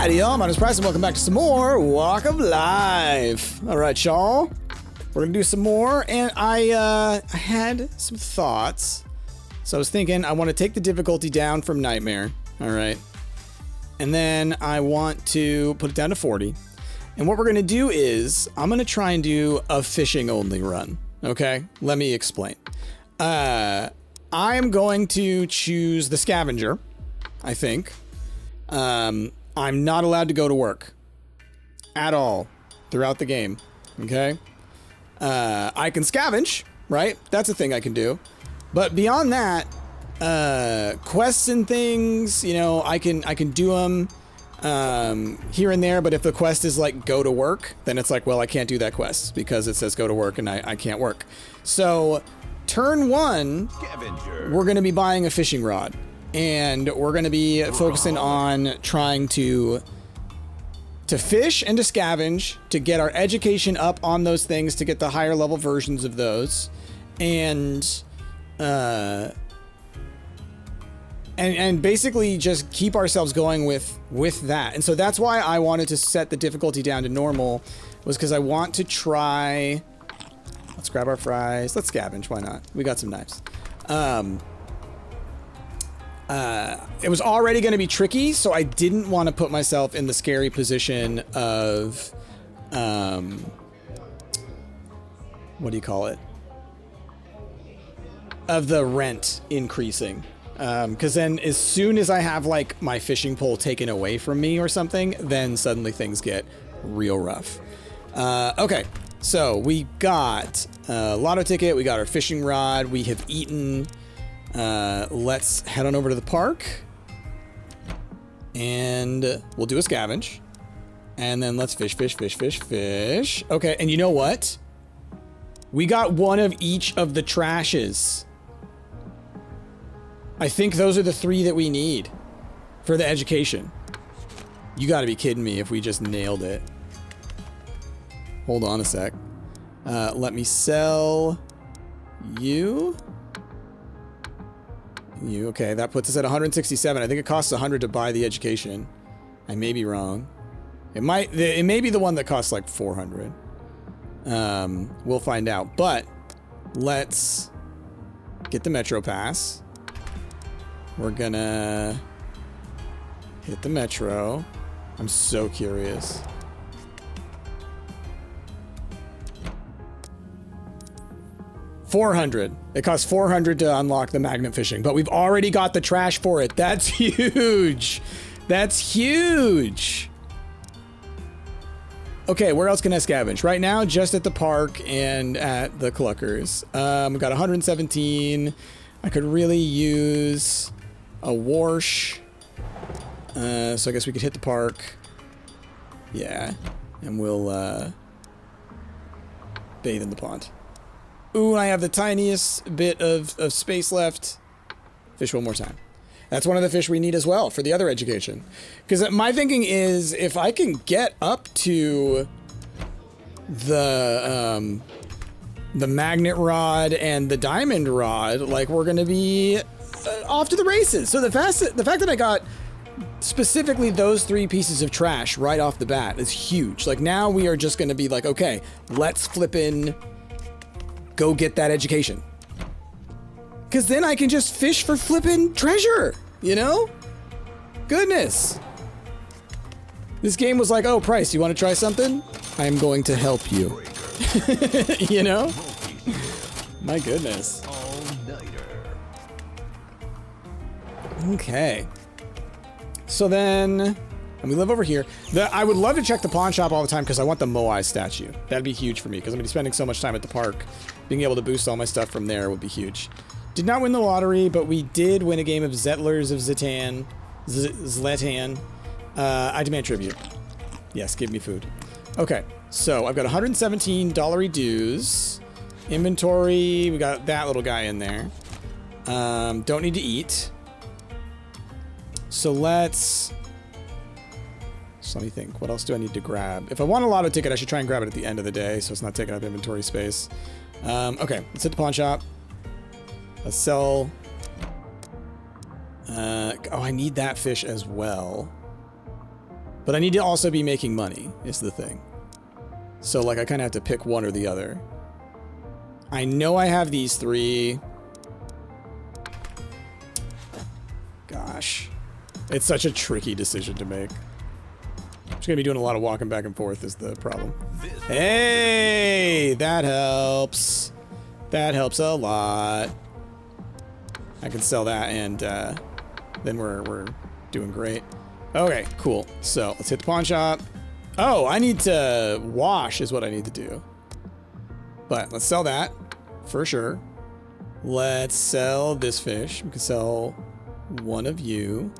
Howdy, y'all. My name is Bryce, and welcome back to some more Walk of Life. All right, y'all. We're gonna do some more, and I had some thoughts. So I was thinking I want to take the difficulty down from Nightmare. All right. And then I want to put it down to 40. And what we're gonna do is I'm gonna try and do a fishing only run. Okay? Let me explain. I am going to choose the scavenger, I think. I'm not allowed to go to work at all throughout the game. Okay? I can scavenge, right? That's a thing I can do. But beyond that, quests and things, you know, I can do them here and there. But if the quest is like go to work, then it's like, well, I can't do that quest because it says go to work and I can't work. So turn one, Scavenger. We're going to be buying a fishing rod. And we're going to be focusing on trying to fish and to scavenge, to get our education up on those things, to get the higher level versions of those, and basically just keep ourselves going with that. And so that's why I wanted to set the difficulty down to normal, was because I want to try. Let's grab our fries. Let's scavenge. Why not? We got some knives. It was already going to be tricky, so I didn't want to put myself in the scary position of, what do you call it? Of the rent increasing. Because then as soon as I have like my fishing pole taken away from me or something, then suddenly things get real rough. Okay, so we got a lotto ticket, we got our fishing rod, we have eaten. Let's head on over to the park and we'll do a scavenge and then let's fish. Okay. And you know what? We got one of each of the trashes. I think those are the 3 that we need for the education. You gotta be kidding me if we just nailed it. Hold on a sec. Let me sell you. Okay, that puts us at 167. I think it costs 100 to buy the education. I may be wrong. It may be the one that costs like 400. We'll find out. But let's get the Metro Pass. We're gonna hit the Metro. I'm so curious. $400. It costs $400 to unlock the magnet fishing, but we've already got the trash for it. That's huge. That's huge. Okay, where else can I scavenge? Right now, just at the park and at the Cluckers. We've got 117. I could really use a wash. So I guess we could hit the park. Yeah, and we'll bathe in the pond. Ooh, I have the tiniest bit of space left. Fish one more time. That's one of the fish we need as well for the other education. Because my thinking is if I can get up to the magnet rod and the diamond rod, like we're going to be off to the races. So the fact that I got specifically those 3 pieces of trash right off the bat is huge. Like now we are just going to be like, okay, let's flip in. Go get that education. Because then I can just fish for flipping treasure, you know? Goodness. This game was like, oh, Price, you want to try something? I am going to help you. You know? My goodness. Okay. So then, and we live over here. I would love to check the pawn shop all the time because I want the Moai statue. That'd be huge for me because I'm going to be spending so much time at the park. Being able to boost all my stuff from there would be huge. Did not win the lottery, but we did win a game of Zettlers of Zlatan. I demand tribute. Yes, give me food. Okay, so I've got $117 dues. Inventory, we got that little guy in there. Don't need to eat. So let me think. What else do I need to grab? If I want a lotto ticket, I should try and grab it at the end of the day so it's not taking up inventory space. Okay, let's hit the pawn shop. Let's sell. Oh, I need that fish as well. But I need to also be making money, is the thing. So, like, I kind of have to pick one or the other. I know I have these 3. Gosh. It's such a tricky decision to make. I'm just gonna be doing a lot of walking back and forth is the problem. Hey! That helps. That helps a lot. I can sell that and then we're doing great. Okay, cool. So let's hit the pawn shop. Oh, I need to wash is what I need to do. But let's sell that for sure. Let's sell this fish. We can sell one of you,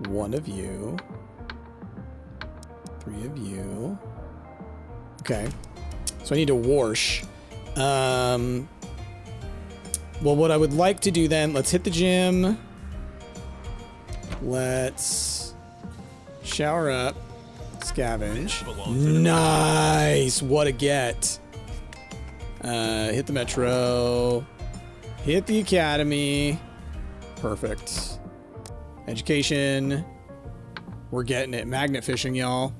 1 of you, 3 of you. Okay. So I need to wash. Well, what I would like to do then, let's hit the gym. Let's shower up. Scavenge. Nice! What a get. Hit the metro. Hit the academy. Perfect. Education. We're getting it. Magnet fishing, y'all.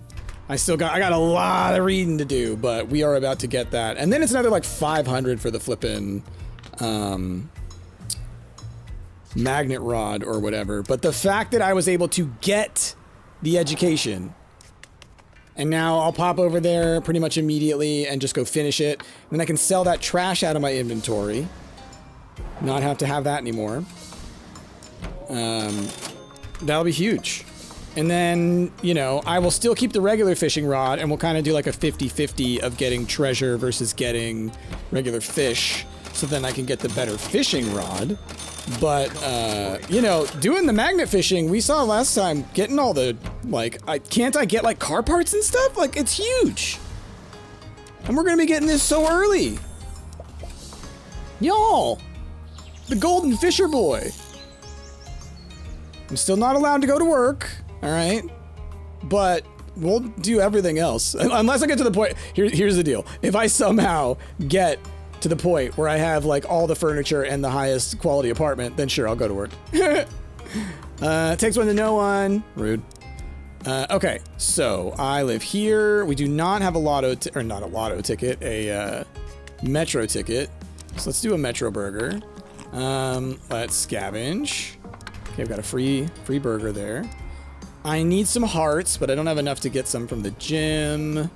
I got a lot of reading to do, but we are about to get that. And then it's another like 500 for the flippin' magnet rod or whatever. But the fact that I was able to get the education, and now I'll pop over there pretty much immediately and just go finish it. And then I can sell that trash out of my inventory. Not have to have that anymore. That'll be huge. And then, you know, I will still keep the regular fishing rod and we'll kind of do like a 50-50 of getting treasure versus getting regular fish. So then I can get the better fishing rod. But, you know, doing the magnet fishing, we saw last time, getting all the, like, can't I get like car parts and stuff? Like, it's huge. And we're going to be getting this so early. Y'all, the golden fisher boy. I'm still not allowed to go to work. All right, but we'll do everything else. Unless I get to the point, here's the deal. If I somehow get to the point where I have like all the furniture and the highest quality apartment, then sure, I'll go to work. Takes one to know one. Rude. Okay, so I live here. We do not have a lotto, or not a lotto ticket, a metro ticket. So let's do a metro burger. Let's scavenge. Okay, I've got a free burger there. I need some hearts, but I don't have enough to get some from the gym.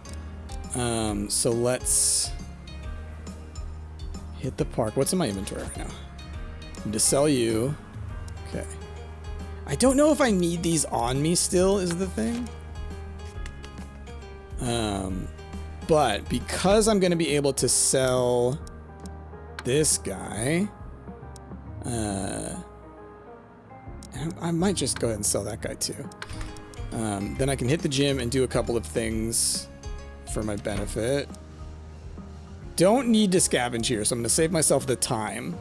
So let's hit the park. What's in my inventory right now? I need to sell you. Okay. I don't know if I need these on me still is the thing. But because I'm going to be able to sell this guy, I might just go ahead and sell that guy too. Then I can hit the gym and do a couple of things for my benefit. Don't need to scavenge here, so I'm going to save myself the time.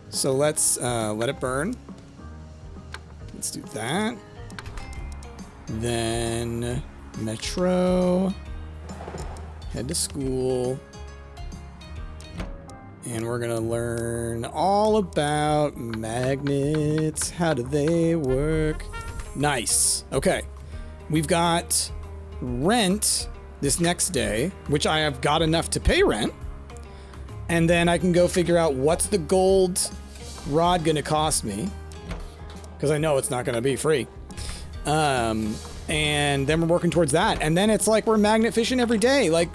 So let's let it burn. Let's do that. Then metro. Head to school. And we're gonna learn all about magnets. How do they work? Nice. Okay. We've got rent this next day, which I have got enough to pay rent. And then I can go figure out what's the gold rod gonna cost me. Because I know it's not gonna be free. And then we're working towards that. And then it's like we're magnet fishing every day. Like,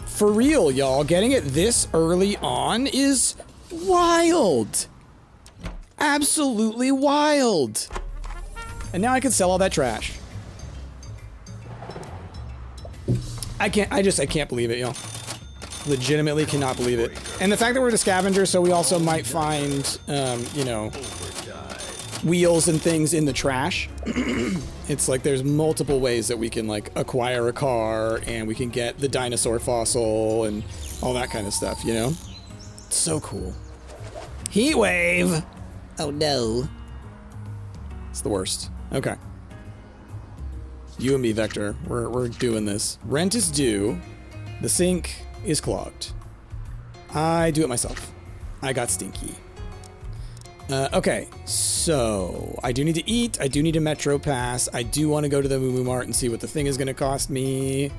for real, y'all, getting it this early on is wild. Absolutely wild. And now I can sell all that trash. I can't believe it, y'all. Legitimately cannot believe it. And the fact that we're the scavenger, so we also might find, you know, wheels and things in the trash. It's like there's multiple ways that we can like acquire a car and we can get the dinosaur fossil and all that kind of stuff, you know? It's so cool. Heatwave! Oh no. It's the worst. Okay. You and me, Vector. We're doing this. Rent is due. The sink is clogged. I do it myself. I got stinky. Okay, so I do need to eat. I do need a Metro Pass. I do want to go to the Moo Moo Mart and see what the thing is going to cost me.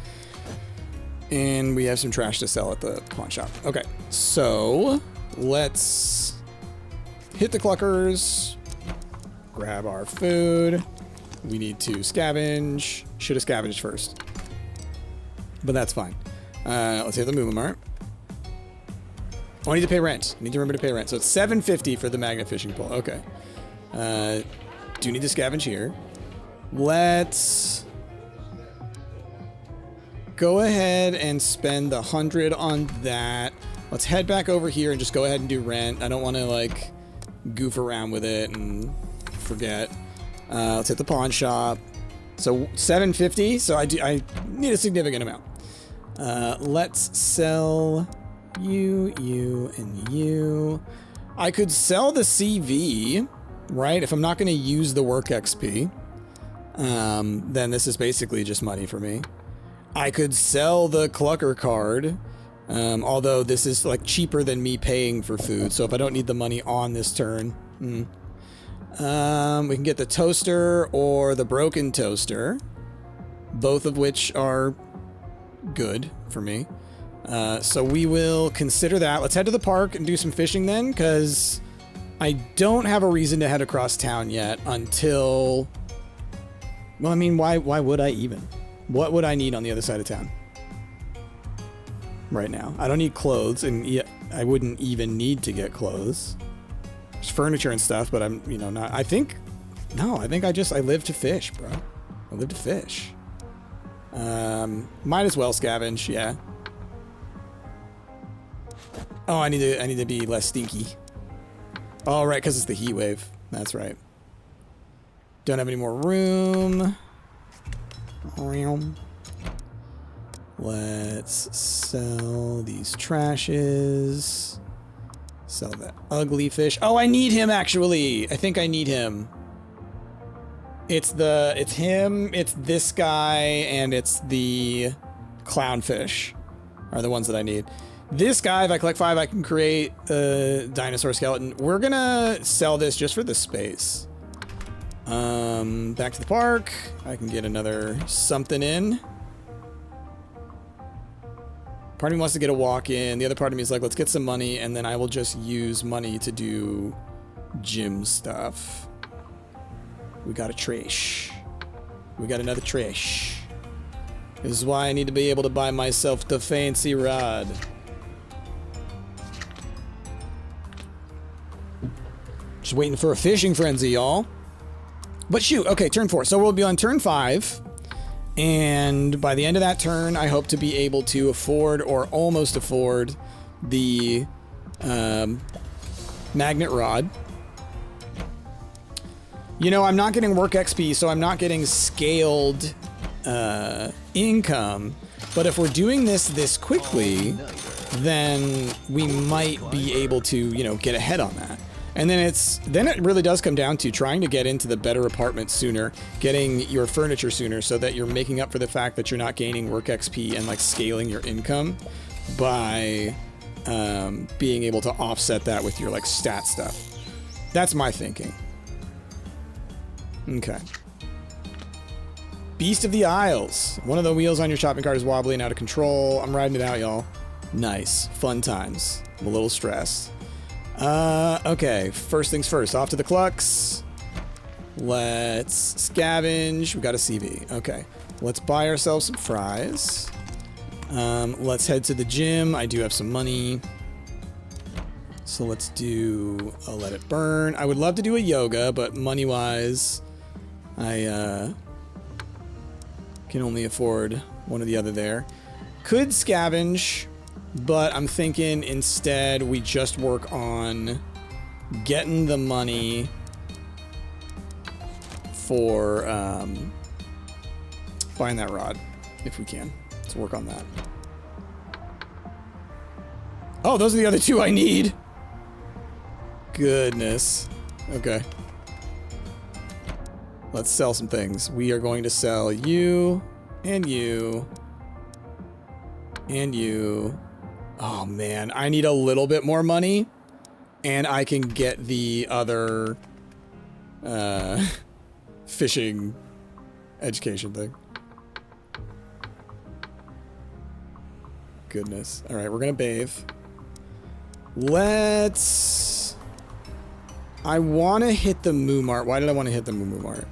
And we have some trash to sell at the pawn shop. Okay, so let's hit the cluckers, grab our food. We need to scavenge. Should have scavenged first, but that's fine. Let's hit the Moo Moo Mart. Oh, I need to pay rent. I need to remember to pay rent. So it's $7.50 for the magnet fishing pole. Okay. Do need to scavenge here. Let's go ahead and spend the 100 on that. Let's head back over here and just go ahead and do rent. I don't want to like goof around with it and forget. Let's hit the pawn shop. So $7.50. So I need a significant amount. Let's sell you, and you. I could sell the CV, right? If I'm not going to use the work XP, then this is basically just money for me. I could sell the Clucker card, although this is like cheaper than me paying for food. So if I don't need the money on this turn, we can get the toaster or the broken toaster, both of which are good for me. So we will consider that. Let's head to the park and do some fishing then, because I don't have a reason to head across town yet until... Well, I mean, why would I even? What would I need on the other side of town right now? I don't need clothes, and I wouldn't even need to get clothes. There's furniture and stuff, but I'm, not... I think I live to fish, bro. I live to fish. Might as well scavenge, yeah. Oh, I need to be less stinky. Oh, right, because it's the heat wave. That's right. Don't have any more room. Let's sell these trashes. Sell that ugly fish. Oh, I need him, actually. I think I need him. It's him, it's this guy, and it's the clownfish are the ones that I need. This guy, if I collect 5, I can create a dinosaur skeleton. We're gonna sell this just for the space. Back to the park. I can get another something in. Part of me wants to get a walk in. The other part of me is like, let's get some money, and then I will just use money to do gym stuff. We got a trash. We got another trash. This is why I need to be able to buy myself the fancy rod. Just waiting for a fishing frenzy, y'all. But shoot, okay, turn 4. So we'll be on turn 5. And by the end of that turn, I hope to be able to afford or almost afford the magnet rod. I'm not getting work XP, so I'm not getting scaled income. But if we're doing this quickly, then we might be able to, get ahead on that. And then it really does come down to trying to get into the better apartment sooner, getting your furniture sooner, so that you're making up for the fact that you're not gaining work XP and like scaling your income by being able to offset that with your like stat stuff. That's my thinking. Okay. Beast of the Isles. One of the wheels on your shopping cart is wobbly and out of control. I'm riding it out, y'all. Nice. Fun times. I'm a little stressed. Okay. First things first. Off to the clucks. Let's scavenge. We got a CV. Okay. Let's buy ourselves some fries. Let's head to the gym. I do have some money. So let's do a let it burn. I would love to do a yoga, but money-wise, I can only afford one or the other there. Could scavenge, but I'm thinking instead we just work on getting the money for buying that rod, if we can. Let's work on that. Oh, those are the other two I need. Goodness. Okay. Let's sell some things. We are going to sell you and you and you. Oh man, I need a little bit more money. And I can get the other fishing education thing. Goodness. All right, we're gonna bathe. Let's... I want to hit the Moo Mart. Why did I want to hit the Moo Mart?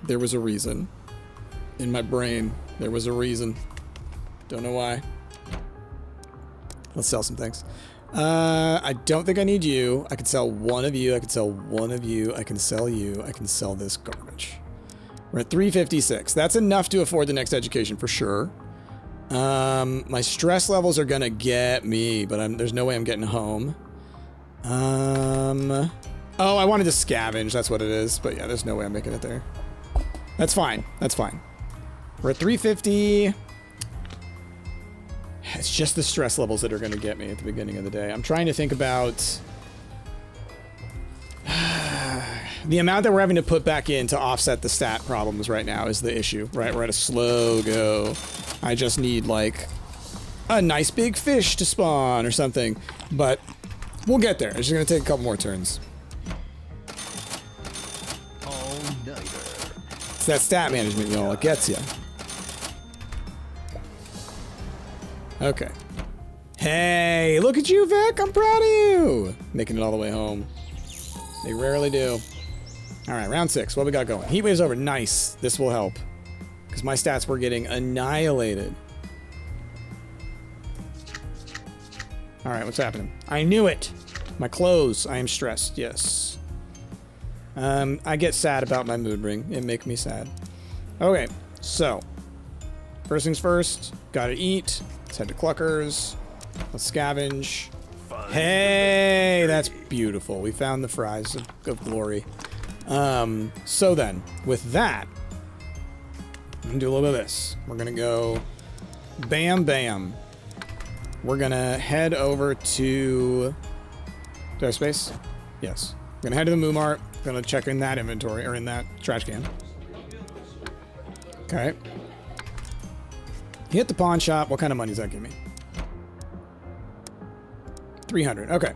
There was a reason. In my brain, there was a reason. Don't know why. Let's sell some things. I don't think I need you. I could sell one of you. I could sell one of you. I can sell you. I can sell this garbage. We're at 356. That's enough to afford the next education for sure. My stress levels are gonna get me, but there's no way I'm getting home. Oh, I wanted to scavenge. That's what it is. But yeah, there's no way I'm making it there. That's fine. That's fine. We're at 350. It's just the stress levels that are going to get me at the beginning of the day. I'm trying to think about the amount that we're having to put back in to offset the stat problems right now is the issue, right? We're at a slow go. I just need like a nice big fish to spawn or something, but we'll get there. It's just going to take a couple more turns. It's that stat management, y'all. It gets you. Okay. Hey, look at you, Vic. I'm proud of you. Making it all the way home. They rarely do. All right, round 6. What we got going? Heat wave's over. Nice. This will help. Because my stats were getting annihilated. All right, what's happening? I knew it. My clothes. I am stressed. Yes. I get sad about my mood ring. It makes me sad. Okay, so. First things first. Gotta eat. Let's head to Cluckers. Let's scavenge. Hey, that's beautiful. We found the fries of glory. So then, with that, I'm gonna do a little bit of this. We're gonna go bam, bam. We're gonna head over to... Do I have space? Yes. We're gonna head to the Moo Mart. Gonna check in that inventory, or in that trash can. Okay. Hit the pawn shop. What kind of money does that give me? 300. Okay.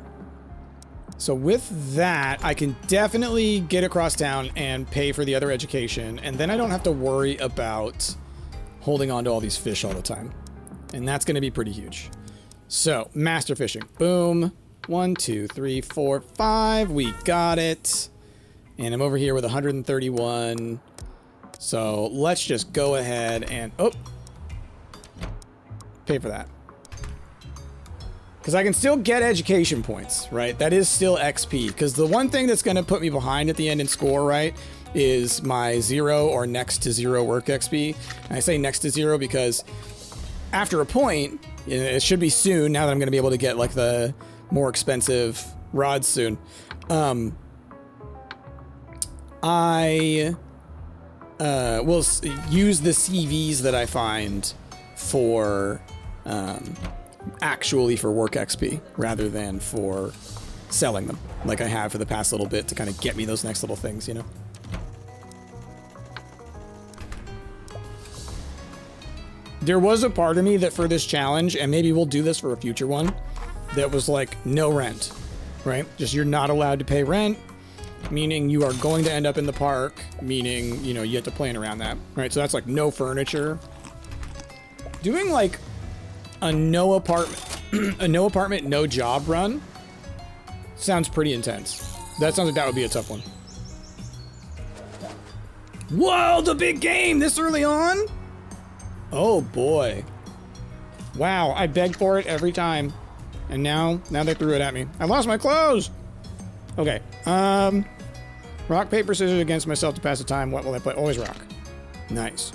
So with that, I can definitely get across town and pay for the other education, and then I don't have to worry about holding on to all these fish all the time. And that's going to be pretty huge. So, master fishing. Boom. 1, 2, 3, 4, 5. We got it. And I'm over here with 131. So let's just go ahead and... Oh! Pay for that. Because I can still get education points, right? That is still XP. Because the one thing that's going to put me behind at the end in score, right, is my 0 or next to 0 work XP. And I say next to 0 because after a point, it should be soon, now that I'm going to be able to get like the more expensive rods soon. I will use the CVs that I find for actually for work XP rather than for selling them like I have for the past little bit to kind of get me those next little things, you know? There was a part of me that for this challenge, and maybe we'll do this for a future one, that was like no rent, right? Just you're not allowed to pay rent, meaning you are going to end up in the park, meaning, you know, you have to plan around that, right? So that's like no furniture. Doing like a no apartment, no job run sounds pretty intense. That sounds like that would be a tough one. Whoa, the big game this early on? Oh boy. Wow, I begged for it every time. And now they threw it at me. I lost my clothes! Okay, rock, paper, scissors against myself to pass the time. What will I play? Always rock. Nice.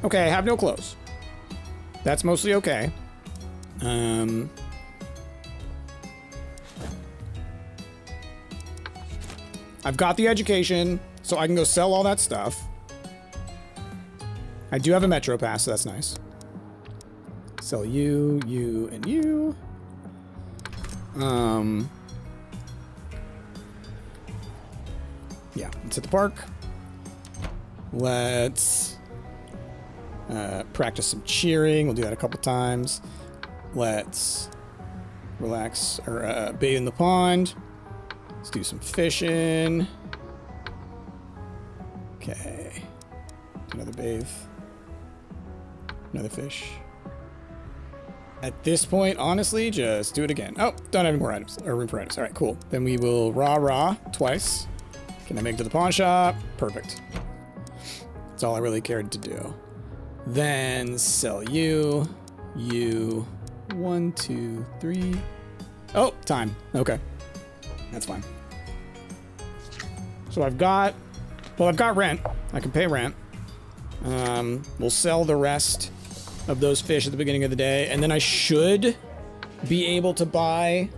Okay, I have no clothes. That's mostly okay. I've got the education, so I can go sell all that stuff. I do have a Metro Pass, so that's nice. Sell you, you, and you. Yeah, let's hit the park. Let's practice some cheering. We'll do that a couple times. Let's relax, or bathe in the pond. Let's do some fishing. Okay. Another bathe. Another fish. At this point, honestly, just do it again. Oh, don't have any more items, or room for items. All right, cool. Then we will rah twice. Can I make it to the pawn shop? Perfect. That's all I really cared to do. Then sell you. You. 1, 2, 3. Oh, time. Okay. That's fine. So I've got rent. I can pay rent. We'll sell the rest of those fish at the beginning of the day, and then I should be able to buy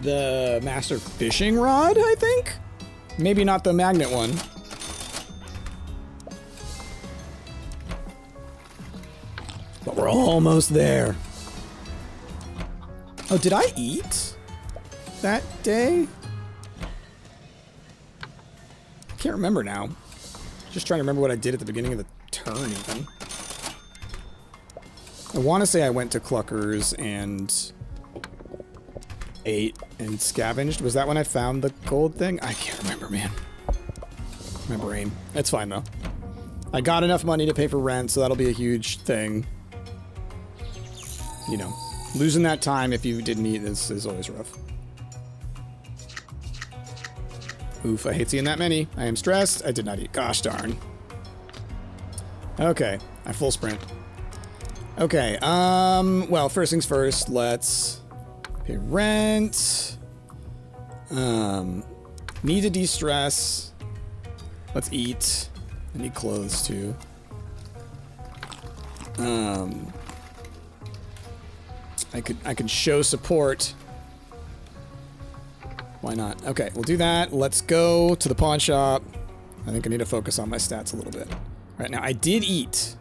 the master fishing rod, I think? Maybe not the magnet one. But we're almost there. Oh, did I eat that day? I can't remember now. Just trying to remember what I did at the beginning of the turn, even. I want to say I went to Clucker's and ate and scavenged. Was that when I found the gold thing? I can't remember, man. My brain. It's fine, though. I got enough money to pay for rent, so that'll be a huge thing. You know, losing that time if you didn't eat is always rough. Oof, I hate seeing that many. I am stressed. I did not eat. Gosh darn. Okay, I full sprint. Okay, well, first things first, let's pay rent. Need to de-stress. Let's eat. I need clothes too. I could show support. Why not? Okay, we'll do that. Let's go to the pawn shop. I think I need to focus on my stats a little bit. Right now, I did eat.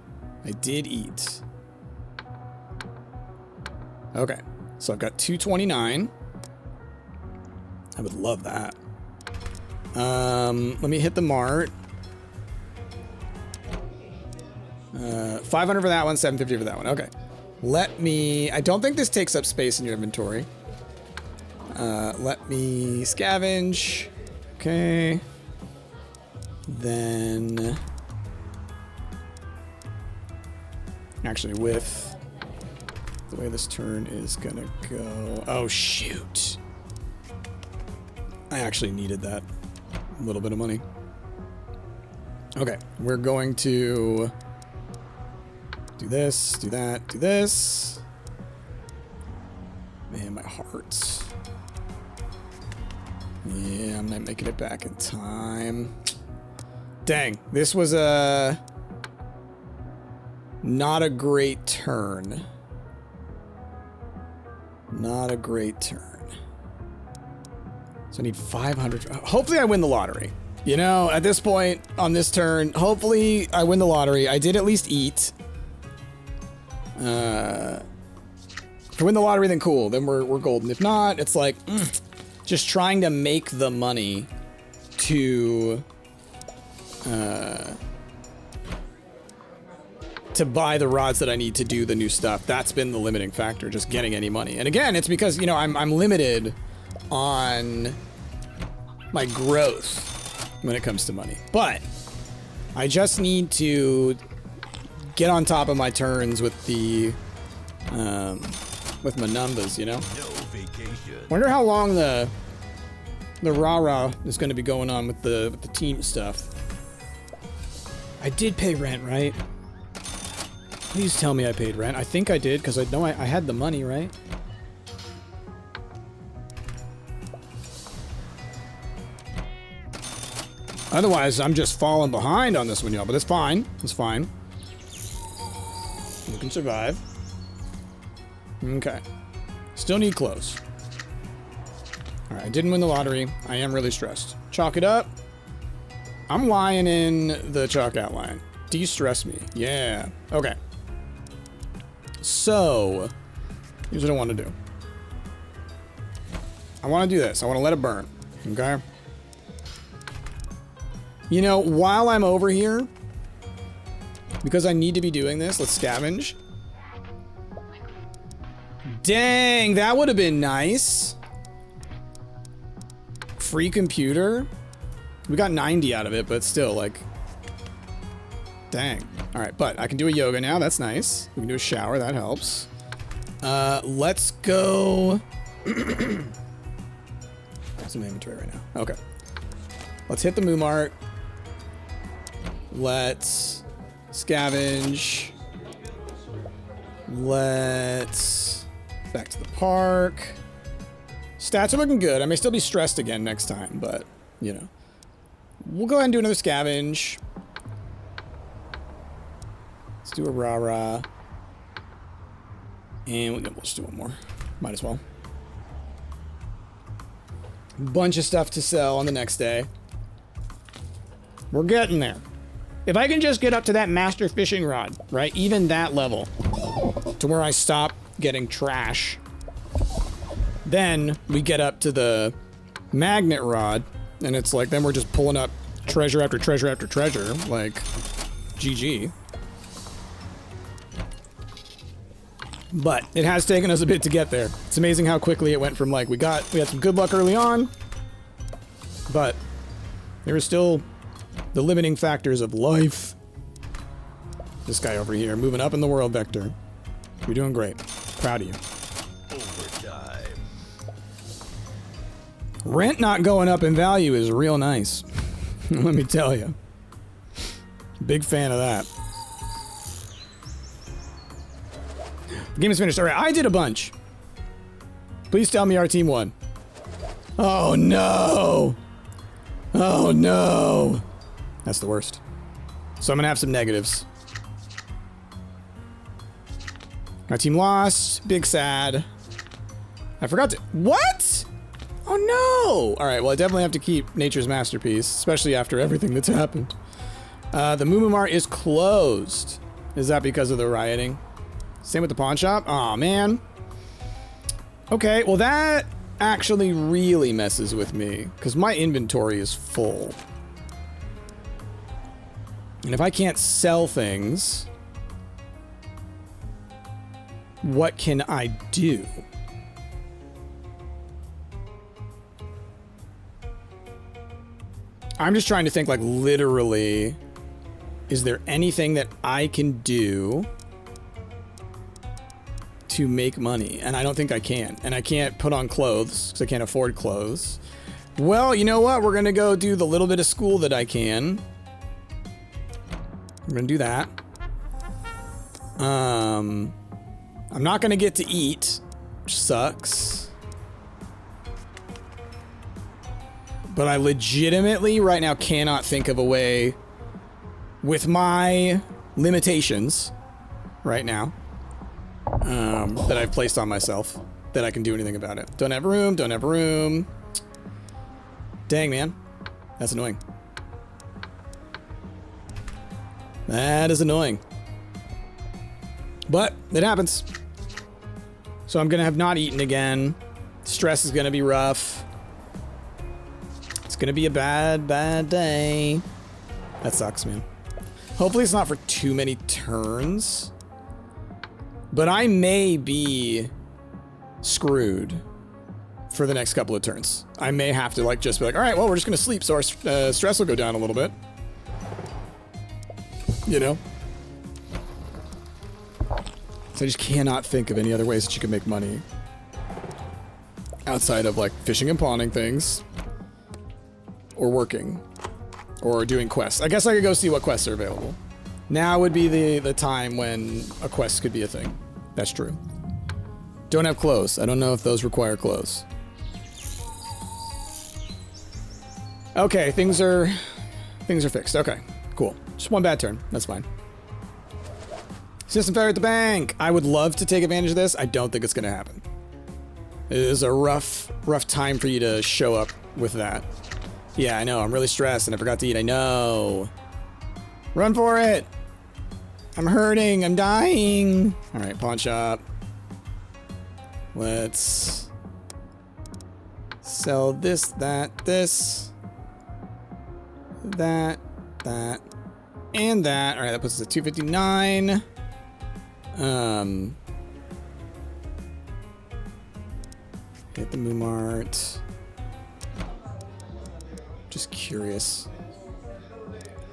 Okay, so I've got 229. I would love that. Let me hit the mart. 500 for that one, 750 for that one. Okay. Let me... I don't think this takes up space in your inventory. Let me scavenge. Okay. Then... Actually, with the way this turn is gonna go... Oh, shoot. I actually needed that little bit of money. Okay, we're going to do this, do that, do this. Man, my heart. Yeah, I'm not making it back in time. Dang, this was not a great turn. Not a great turn. So I need 500. Hopefully I win the lottery. You know, at this point on this turn, hopefully I win the lottery. I did at least eat. If I win the lottery, then cool. Then we're golden. If not, it's like just trying to make the money to buy the rods that I need to do the new stuff. That's been the limiting factor, just getting any money. And again, it's because, you know, I'm limited on my growth when it comes to money. But I just need to get on top of my turns with the with my numbers, you know? Wonder how long the rah-rah is going to be going on with the team stuff. I did pay rent, right? Please tell me I paid rent. I think I did, because I know I had the money, right? Otherwise, I'm just falling behind on this one, y'all, but it's fine. It's fine. You can survive. Okay. Still need clothes. Alright, I didn't win the lottery. I am really stressed. Chalk it up. I'm lying in the chalk outline. De-stress me. Yeah. Okay. So, here's what I want to do. I want to do this. I want to let it burn. Okay? You know, while I'm over here, because I need to be doing this, let's scavenge. Dang, that would have been nice. Free computer. We got 90 out of it, but still, like... Dang. All right, but I can do a yoga now. That's nice. We can do a shower. That helps. Let's go... Some inventory right now. Okay. Let's hit the Moo Mart. Let's scavenge. Let's back to the park. Stats are looking good. I may still be stressed again next time, but you know, we'll go ahead and do another scavenge. Let's do a rah-rah. And we'll just do one more. Might as well. Bunch of stuff to sell on the next day. We're getting there. If I can just get up to that master fishing rod, right? Even that level, to where I stop getting trash. Then we get up to the magnet rod, and it's like, then we're just pulling up treasure after treasure after treasure. Like, GG. But it has taken us a bit to get there. It's amazing how quickly it went from like, we had some good luck early on, but there were still the limiting factors of life. This guy over here, moving up in the world, Vector. You're doing great. Proud of you. Overtime. Rent not going up in value is real nice. Let me tell you. Big fan of that. The game is finished. All right, I did a bunch. Please tell me our team won. Oh, no. Oh, no. That's the worst. So I'm going to have some negatives. My team lost. Big sad. I forgot to... What? Oh, no. All right, well, I definitely have to keep Nature's Masterpiece, especially after everything that's happened. The Moo Mart is closed. Is that because of the rioting? Same with the pawn shop? Aw, man. Okay, well that actually really messes with me, because my inventory is full. And if I can't sell things, what can I do? I'm just trying to think, like, literally, is there anything that I can do to make money? And I don't think I can. And I can't put on clothes because I can't afford clothes. Well, you know what? We're going to go do the little bit of school that I can. I'm going to do that. I'm not going to get to eat, which sucks. But I legitimately right now cannot think of a way with my limitations right now that I've placed on myself that I can do anything about it. Don't have room, don't have room. Dang, man. That's annoying. That is annoying. But it happens. So I'm going to have not eaten again. Stress is going to be rough. It's going to be a bad, bad day. That sucks, man. Hopefully it's not for too many turns. But I may be screwed for the next couple of turns. I may have to like just be like, all right, well, we're just going to sleep so our stress will go down a little bit. You know? So I just cannot think of any other ways that you can make money outside of like fishing and pawning things or working or doing quests. I guess I could go see what quests are available. Now would be the time when a quest could be a thing. That's true. Don't have clothes. I don't know if those require clothes. Okay, things are fixed. Okay, cool. Just one bad turn. That's fine. System failure at the bank. I would love to take advantage of this. I don't think it's going to happen. It is a rough time for you to show up with that. Yeah, I know. I'm really stressed and I forgot to eat. I know. Run for it. I'm hurting. I'm dying. All right, pawn shop. Let's sell this, that, this, that, and that. All right, that puts us at 259. Hit the Moomart. Just curious.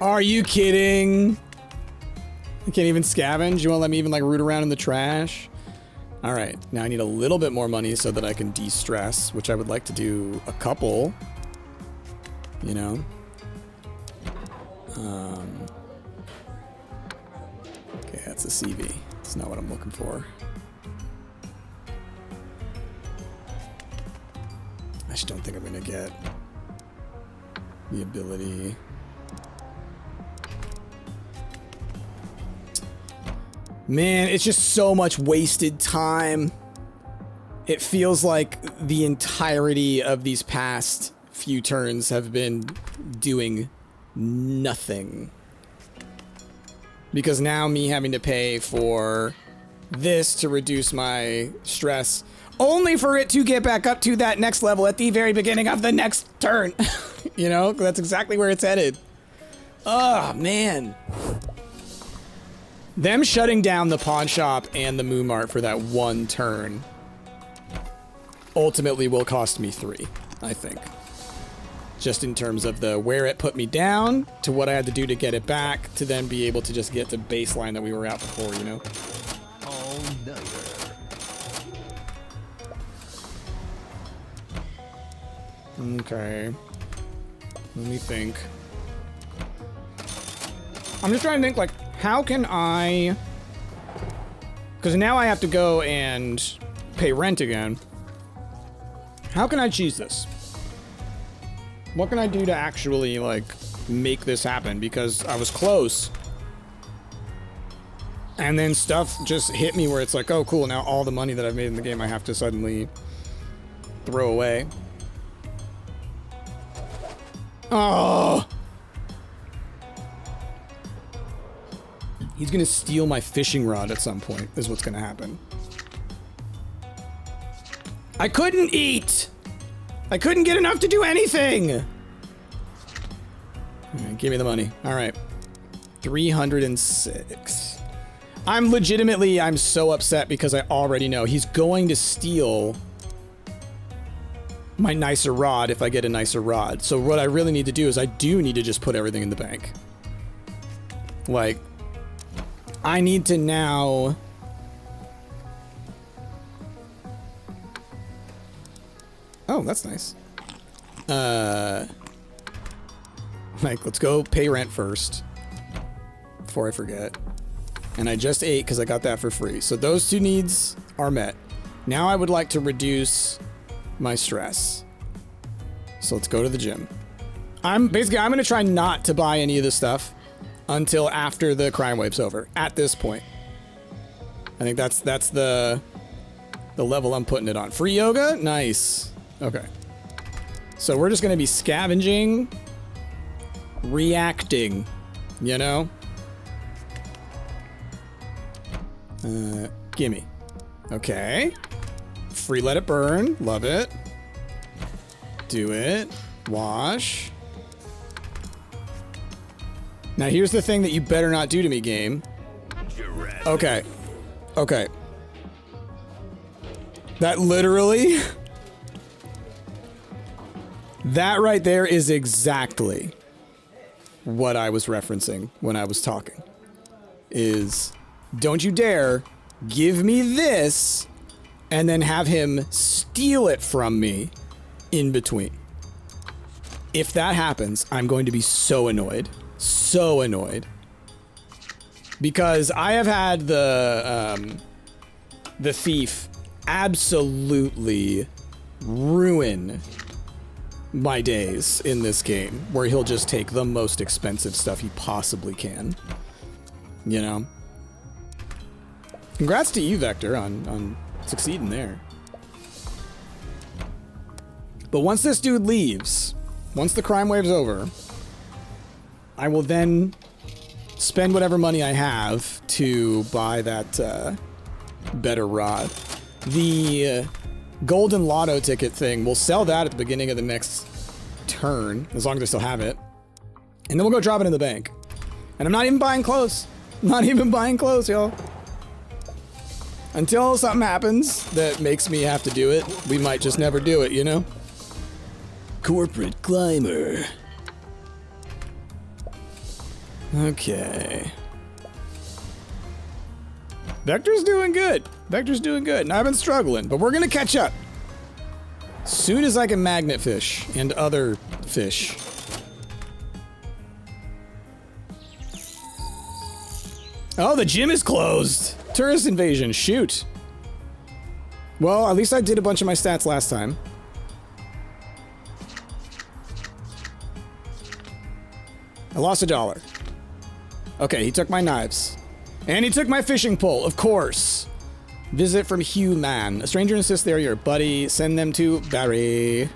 Are you kidding? I can't even scavenge? You won't let me even like root around in the trash? All right, now I need a little bit more money so that I can de-stress, which I would like to do a couple, you know? Okay, that's a CV. That's not what I'm looking for. I just don't think I'm gonna get the ability. Man, it's just so much wasted time. It feels like the entirety of these past few turns have been doing nothing. Because now me having to pay for this to reduce my stress, only for it to get back up to that next level at the very beginning of the next turn. You know, that's exactly where it's headed. Oh, man. Them shutting down the pawn shop and the Moomart for that one turn ultimately will cost me 3, I think. Just in terms of the where it put me down to what I had to do to get it back to then be able to just get to baseline that we were at before, you know? All-nighter. Okay. Let me think. I'm just trying to think, like, how can I... Because now I have to go and pay rent again. How can I cheese this? What can I do to actually, like, make this happen? Because I was close. And then stuff just hit me where it's like, oh, cool, now all the money that I've made in the game I have to suddenly throw away. Oh! He's gonna steal my fishing rod at some point, is what's gonna happen. I couldn't eat! I couldn't get enough to do anything! Alright, give me the money. Alright. 306. I'm so upset because I already know he's going to steal my nicer rod if I get a nicer rod. So what I really need to do is I do need to just put everything in the bank. Like... I need to now... Oh, that's nice. Like, let's go pay rent first. Before I forget. And I just ate because I got that for free. So those two needs are met. Now I would like to reduce my stress. So let's go to the gym. I'm going to try not to buy any of this stuff until after the crime wave's over. At this point, I think that's the level I'm putting it on. Free yoga, nice. Okay, so we're just gonna be scavenging, reacting, you know. Gimme. Okay. Free let it burn. Love it. Do it. Wash. Now here's the thing that you better not do to me, game. Okay. Okay. That literally... that right there is exactly what I was referencing when I was talking. Is, don't you dare give me this and then have him steal it from me in between. If that happens, I'm going to be so annoyed. So annoyed. Because I have had the thief absolutely ruin my days in this game, where he'll just take the most expensive stuff he possibly can. You know? Congrats to you, Vector, on succeeding there. But once this dude leaves, once the crime wave's over, I will then spend whatever money I have to buy that better rod. The golden lotto ticket thing, we'll sell that at the beginning of the next turn, as long as I still have it. And then we'll go drop it in the bank. And I'm not even buying clothes. I'm not even buying clothes, y'all. Until something happens that makes me have to do it, we might just never do it, you know? Corporate climber. Okay. Vector's doing good. Vector's doing good. And I've been struggling, but we're gonna catch up. Soon as I can magnet fish and other fish. Oh, the gym is closed. Tourist invasion, shoot. Well, at least I did a bunch of my stats last time. I lost $1. Okay, he took my knives. And he took my fishing pole, of course. Visit from Human. A stranger insists they're your buddy. Send them to Barry.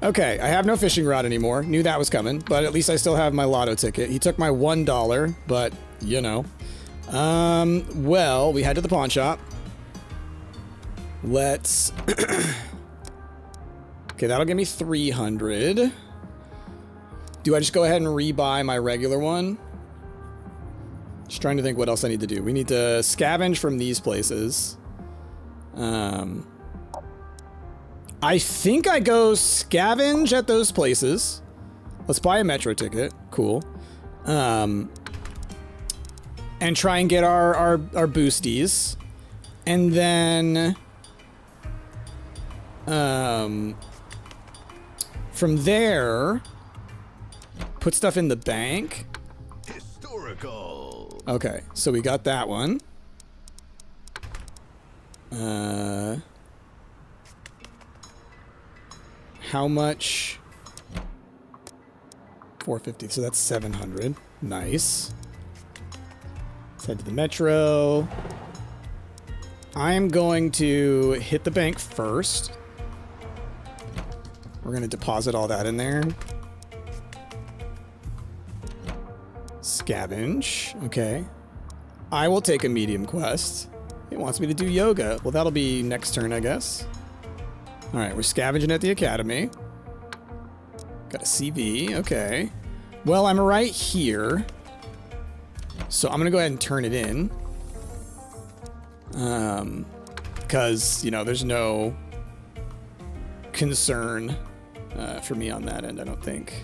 Okay, I have no fishing rod anymore. Knew that was coming, but at least I still have my lotto ticket. He took my $1, but, you know. Well, we head to the pawn shop. Let's... Okay, that'll give me 300. Do I just go ahead and rebuy my regular one? Just trying to think what else I need to do. We need to scavenge from these places. I think I go scavenge at those places. Let's buy a metro ticket. Cool. And try and get our boosties. And then... from there... Put stuff in the bank. Historical. Okay, so we got that one. How much? 450, so that's 700. Nice. Let's head to the metro. I'm going to hit the bank first. We're going to deposit all that in there. Scavenge. Okay. I will take a medium quest. It wants me to do yoga. Well, that'll be next turn, I guess. Alright, we're scavenging at the academy. Got a CV. Okay. Well, I'm right here. So I'm going to go ahead and turn it in. Because, you know, there's no concern for me on that end, I don't think.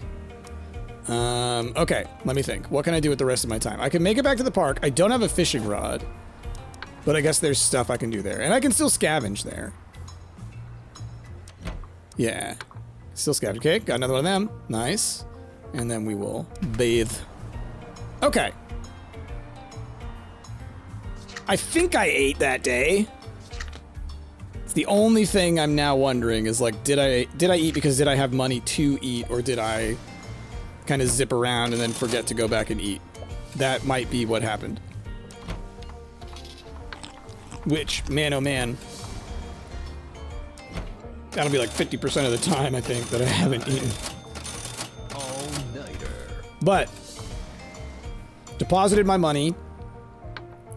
Okay, let me think. What can I do with the rest of my time? I can make it back to the park. I don't have a fishing rod, but I guess there's stuff I can do there. And I can still scavenge there. Yeah, still scavenge. Okay, got another one of them. Nice. And then we will bathe. Okay. I think I ate that day. It's the only thing I'm now wondering is like, did I eat because did I have money to eat, or did I kind of zip around and then forget to go back and eat? That might be what happened. Which, man oh man, that'll be like 50% of the time I think that I haven't eaten. All-nighter. But deposited my money.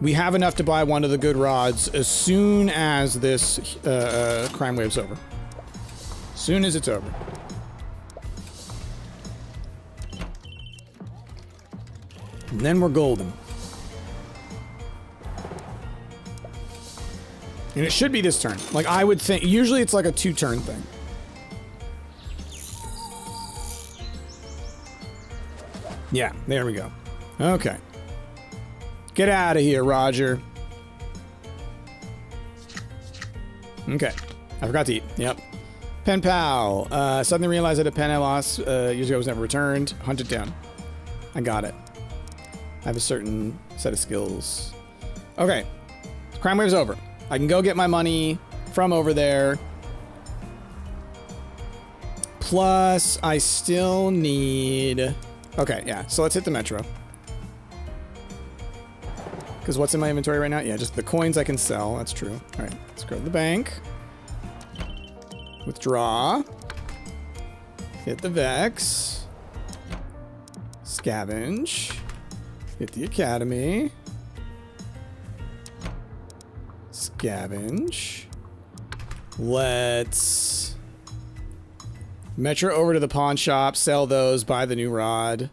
We have enough to buy one of the good rods as soon as this crime wave's over. As soon as it's over. And then we're golden. And it should be this turn. Like, I would think... Usually it's like a 2-turn thing. Yeah, there we go. Okay. Get out of here, Roger. Okay. I forgot to eat. Yep. Pen pal. Suddenly realized that a pen I lost years ago was never returned. Hunt it down. I got it. I have a certain set of skills. Okay. Crime wave's over. I can go get my money from over there. Plus, I still need... Okay, yeah. So let's hit the metro. Because what's in my inventory right now? Yeah, just the coins I can sell. That's true. All right, let's go to the bank. Withdraw. Hit the Vex. Scavenge. Hit the Academy. Scavenge. Let's... Metro over to the pawn shop. Sell those. Buy the new rod.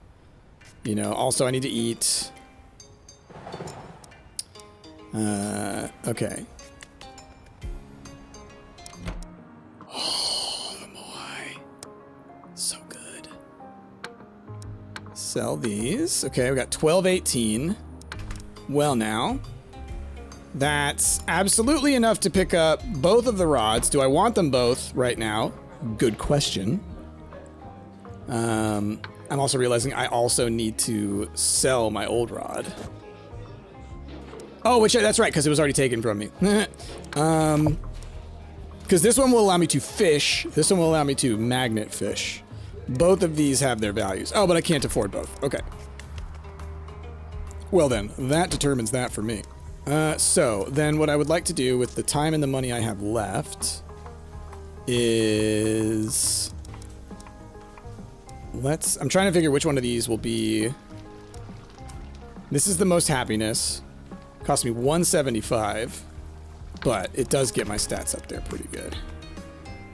You know, also I need to eat. Okay. Oh, the Moai. So good. Sell these. Okay, we got 1218. Well, now. That's absolutely enough to pick up both of the rods. Do I want them both right now? Good question. I'm also realizing I also need to sell my old rod. Oh, that's right, because it was already taken from me. Because this one will allow me to fish. This one will allow me to magnet fish. Both of these have their values. Oh, but I can't afford both. Okay. Well then, that determines that for me. So, then what I would like to do with the time and the money I have left is... I'm trying to figure which one of these will be... This is the most happiness. Cost me 175, but it does get my stats up there pretty good.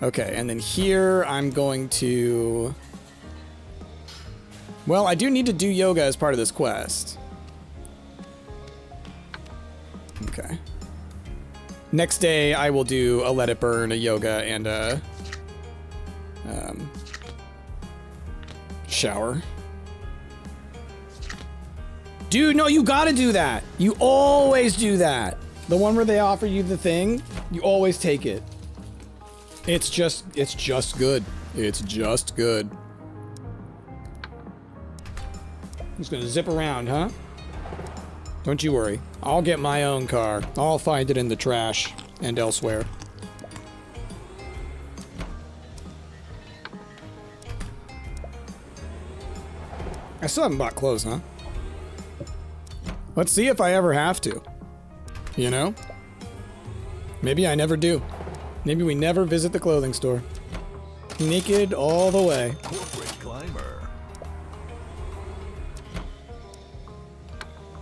Okay, and then here I'm going to... Well, I do need to do yoga as part of this quest. Okay. Next day, I will do a Let It Burn, a yoga, and a... shower. Dude, no, you gotta do that. You always do that. The one where they offer you the thing, you always take it. It's just good. It's just good. I'm just gonna zip around, huh? Don't you worry. I'll get my own car. I'll find it in the trash and elsewhere. I still haven't bought clothes, huh? Let's see if I ever have to. You know? Maybe I never do. Maybe we never visit the clothing store. Naked all the way. Corporate climber.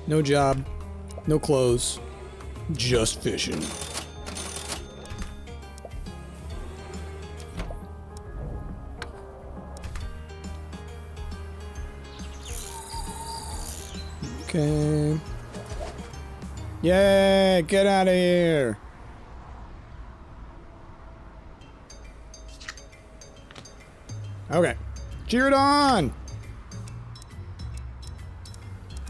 No job. No clothes. Just fishing. Okay. Yay! Get out of here! Okay. Cheer it on!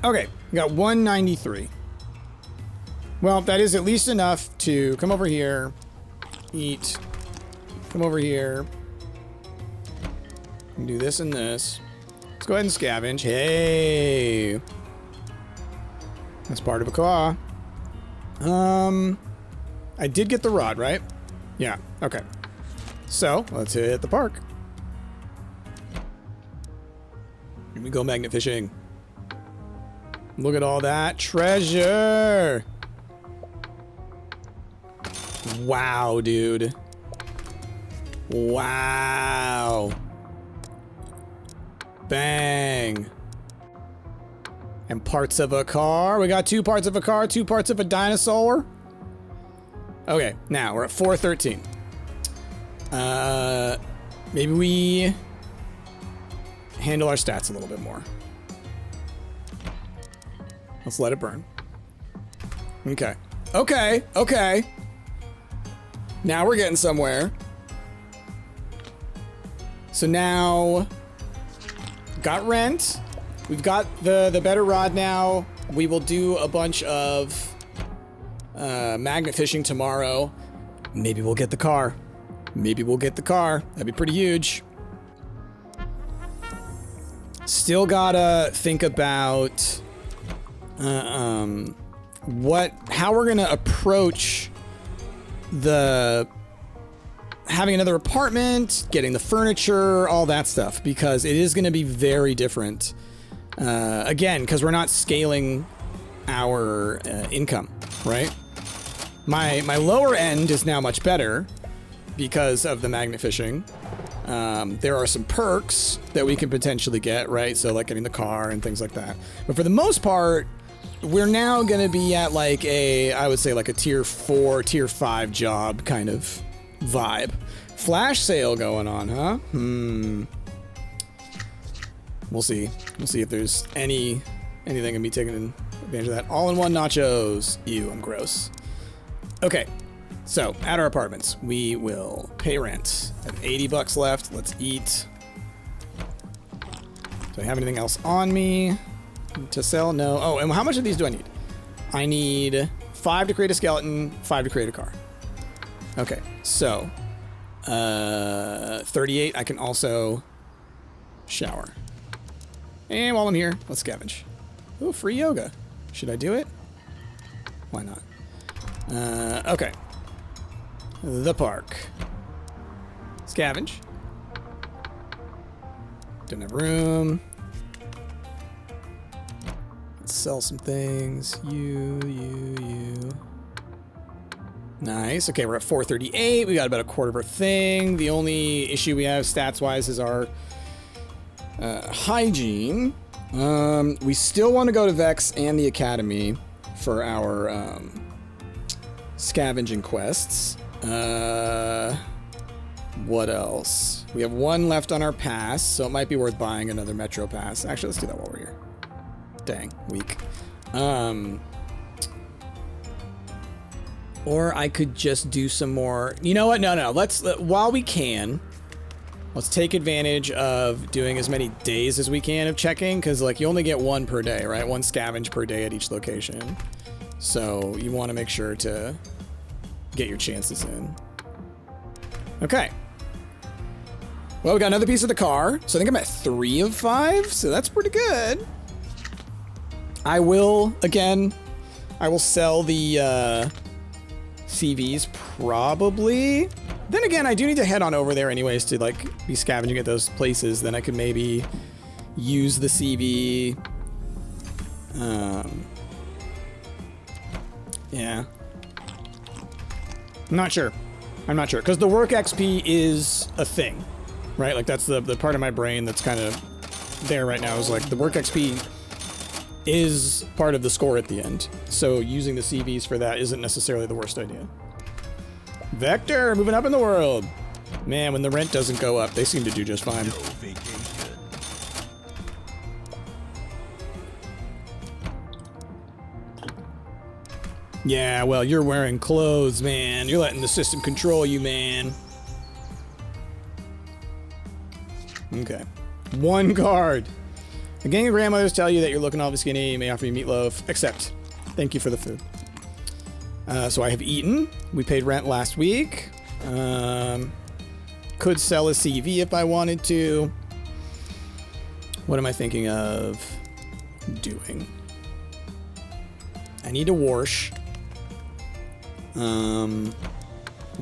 Okay, we got 193. Well, that is at least enough to come over here, eat, come over here, and do this and this. Let's go ahead and scavenge. Hey! That's part of a car. I did get the rod, right? Yeah, okay. So, let's hit the park. Here we go magnet fishing. Look at all that treasure! Wow, dude. Wow. Bang. And parts of a car. We got 2 parts of a car, 2 parts of a dinosaur. Okay, now we're at 413. Maybe we handle our stats a little bit more. Let's let it burn. Okay. Okay, okay. Now we're getting somewhere. So now, got rent. We've got the better rod now. We will do a bunch of magnet fishing tomorrow. Maybe we'll get the car. Maybe we'll get the car. That'd be pretty huge. Still gotta think about how we're gonna approach having another apartment, getting the furniture, all that stuff, because it is gonna be very different. Again, because we're not scaling our income, right? My lower end is now much better because of the magnet fishing. There are some perks that we can potentially get, right? So like getting the car and things like that. But for the most part, we're now going to be at like I would say like a tier 4, tier 5 job kind of vibe. Flash sale going on, huh? We'll see. We'll see if there's anything gonna be taken advantage of that. All-in-one nachos. Ew, I'm gross. Okay, so at our apartments, we will pay rent. I have 80 bucks left. Let's eat. Do I have anything else on me to sell? No. Oh, and how much of these do I need? I need 5 to create a skeleton, 5 to create a car. Okay, so 38. I can also shower. And while I'm here, let's scavenge. Ooh, free yoga. Should I do it? Why not? Okay. The park. Scavenge. Don't have room. Let's sell some things. You. Nice. Okay, we're at 438. We got about a quarter of our thing. The only issue we have stats-wise is our hygiene. We still want to go to Vex and the Academy for our scavenging quests. What else? We have 1 left on our pass, so it might be worth buying another Metro pass. Actually, let's do that while we're here. Dang, weak. Or I could just do some more. You know what? No. Let's while we can, let's take advantage of doing as many days as we can of checking, because like you only get 1 per day, right? 1 scavenge per day at each location. So you want to make sure to get your chances in. Okay. Well, we got another piece of the car. So I think I'm at 3 of 5. So that's pretty good. I will sell the CVs probably. Then again, I do need to head on over there anyways to like be scavenging at those places. Then I could maybe use the CV. Yeah. I'm not sure because the work XP is a thing, right? Like that's the part of my brain that's kind of there right now is like the work XP is part of the score at the end. So using the CVs for that isn't necessarily the worst idea. Vector, moving up in the world. Man, when the rent doesn't go up, they seem to do just fine. Yeah, well, you're wearing clothes, man. You're letting the system control you, man. Okay. 1 card. The gang of grandmothers tell you that you're looking awfully skinny, may offer you meatloaf, except thank you for the food. So I have eaten. We paid rent last week. Could sell a CV if I wanted to. What am I thinking of doing? I need to wash. Do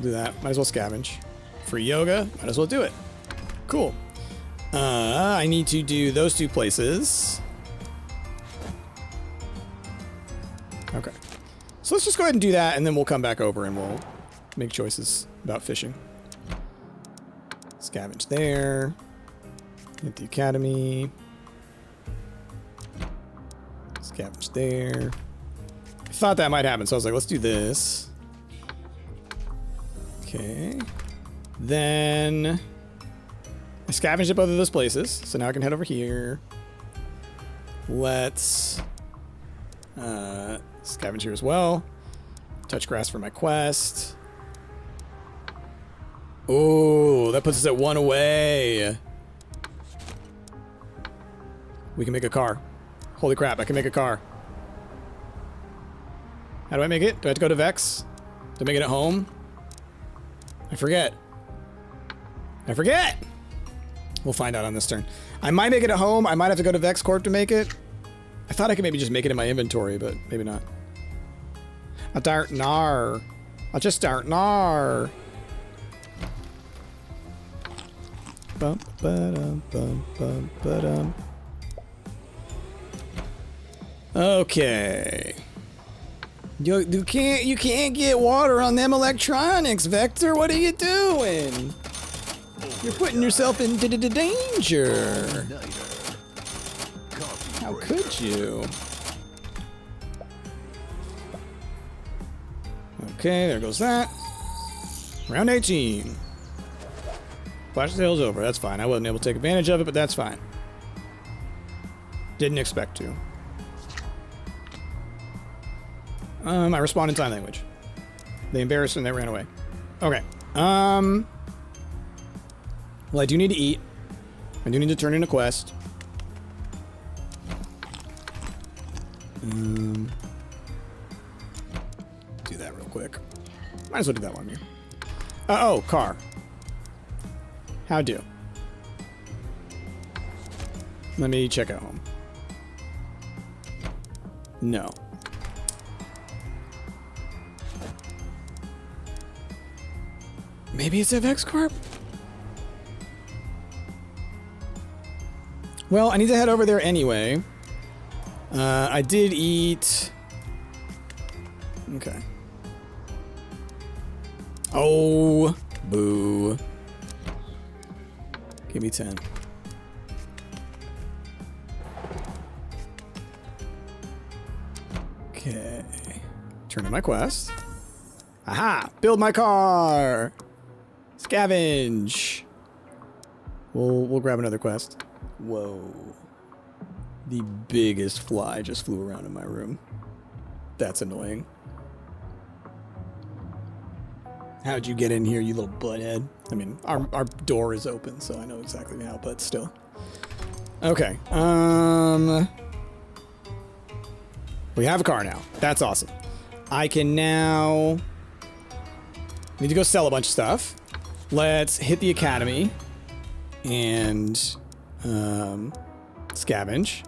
that. Might as well scavenge. Free yoga. Might as well do it. Cool. I need to do those 2 places. Okay. So let's just go ahead and do that, and then we'll come back over and we'll make choices about fishing. Scavenge there. Hit the academy. Scavenge there. I thought that might happen, so I was like, let's do this. Okay. Then I scavenged at both of those places, so now I can head over here. Let's scavenge here as well. Touch grass for my quest. Oh, that puts us at 1 away. We can make a car. Holy crap, I can make a car. How do I make it? Do I have to go to Vex? To make it at home? I forget. We'll find out on this turn. I might make it at home. I might have to go to Vex Corp to make it. I thought I could maybe just make it in my inventory, but maybe not. I'll just start nar. Bum, ba-dum, bum, bum, ba-dum. Okay. You can't get water on them electronics, Vector. What are you doing? You're putting yourself in danger. How could you? Okay, there goes that. Round 18. Flash sale's over. That's fine. I wasn't able to take advantage of it, but that's fine. Didn't expect to. I respond in sign language. They embarrassed and they ran away. Okay. Well, I do need to eat. I do need to turn in a quest. Do that real quick. Might as well do that one here. Oh, car. How do? Let me check out home. No. Maybe it's FX Corp? Well, I need to head over there anyway. I did eat... Okay. Oh, boo. Give me 10. Okay. Turn in my quest. Aha! Build my car! Scavenge! We'll grab another quest. Whoa. The biggest fly just flew around in my room. That's annoying. How'd you get in here, you little butthead? I mean, our door is open, so I know exactly how, but still. Okay. We have a car now. That's awesome. I can now... need to go sell a bunch of stuff. Let's hit the academy and scavenge.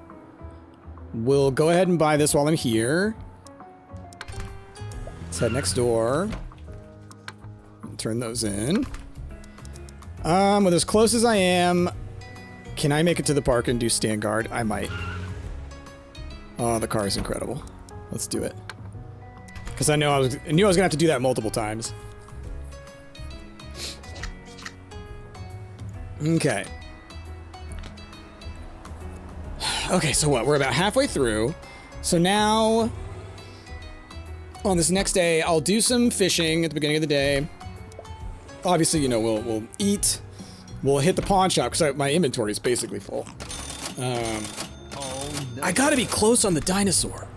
We'll go ahead and buy this while I'm here. Let's head next door. Turn those in. With as close as I am, can I make it to the park and do stand guard? I might. Oh, the car is incredible. Let's do it. Because I knew I was gonna have to do that multiple times. Okay. Okay, so what? We're about halfway through. So now, on this next day, I'll do some fishing at the beginning of the day. Obviously, you know, we'll eat. We'll hit the pawn shop because my inventory is basically full. I gotta be close on the dinosaur.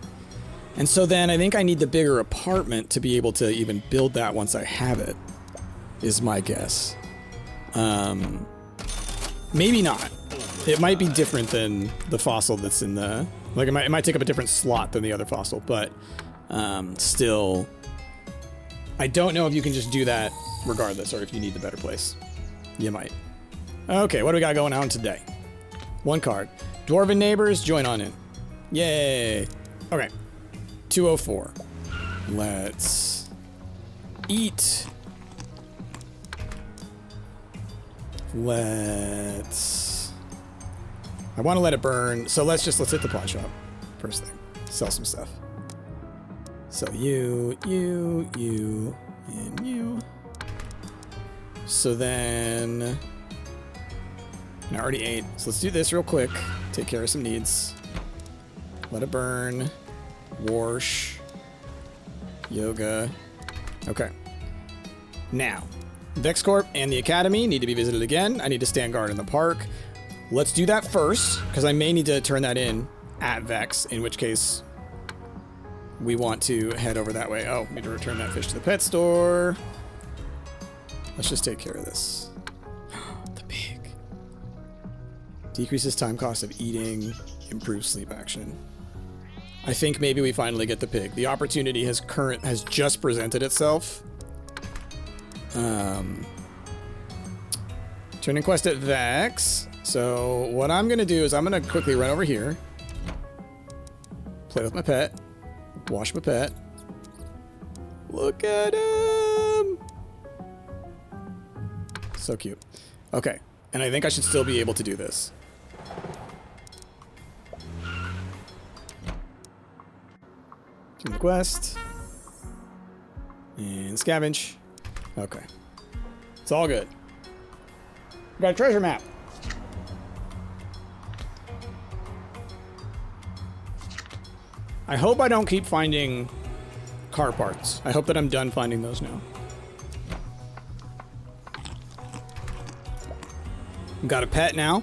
And so then I think I need the bigger apartment to be able to even build that once I have it, is my guess. Maybe not. It might be different than the fossil that's in the... Like, it might take up a different slot than the other fossil, but still... I don't know if you can just do that regardless, or if you need the better place. You might. Okay, what do we got going on today? One card. Dwarven neighbors, join on in. Yay. Okay. 204. Let's eat. Let's... I want to let it burn, so let's hit the pawn shop. First thing. Sell some stuff. Sell you, and you. So then... I already ate, so let's do this real quick. Take care of some needs. Let it burn. Wash. Yoga. Okay. Now, VexCorp and the Academy need to be visited again. I need to stand guard in the park. Let's do that first, because I may need to turn that in at Vex, in which case we want to head over that way. Oh, need to return that fish to the pet store. Let's just take care of this. The pig. Decreases time cost of eating, improves sleep action. I think maybe we finally get the pig. The opportunity has just presented itself. Turning quest at Vex. So what I'm gonna do is I'm gonna quickly run over here, play with my pet, wash my pet. Look at him. So cute. Okay, and I think I should still be able to do this. Do the quest. And scavenge. Okay. It's all good. We got a treasure map. I hope I don't keep finding car parts. I hope that I'm done finding those now. Got a pet now.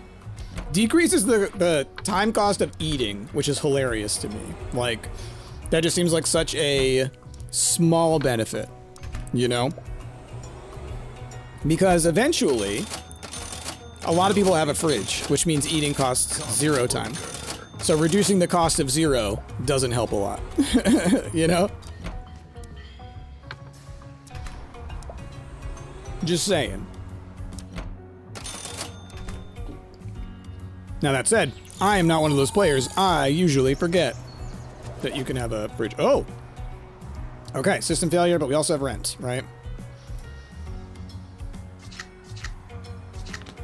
Decreases the time cost of eating, which is hilarious to me. Like, That just seems like such a small benefit, you know? Because eventually, a lot of people have a fridge, which means eating costs 0 time. So reducing the cost of 0 doesn't help a lot, you know? Just saying. Now that said, I am not one of those players. I usually forget that you can have a fridge. Oh! Okay, system failure, but we also have rent, right?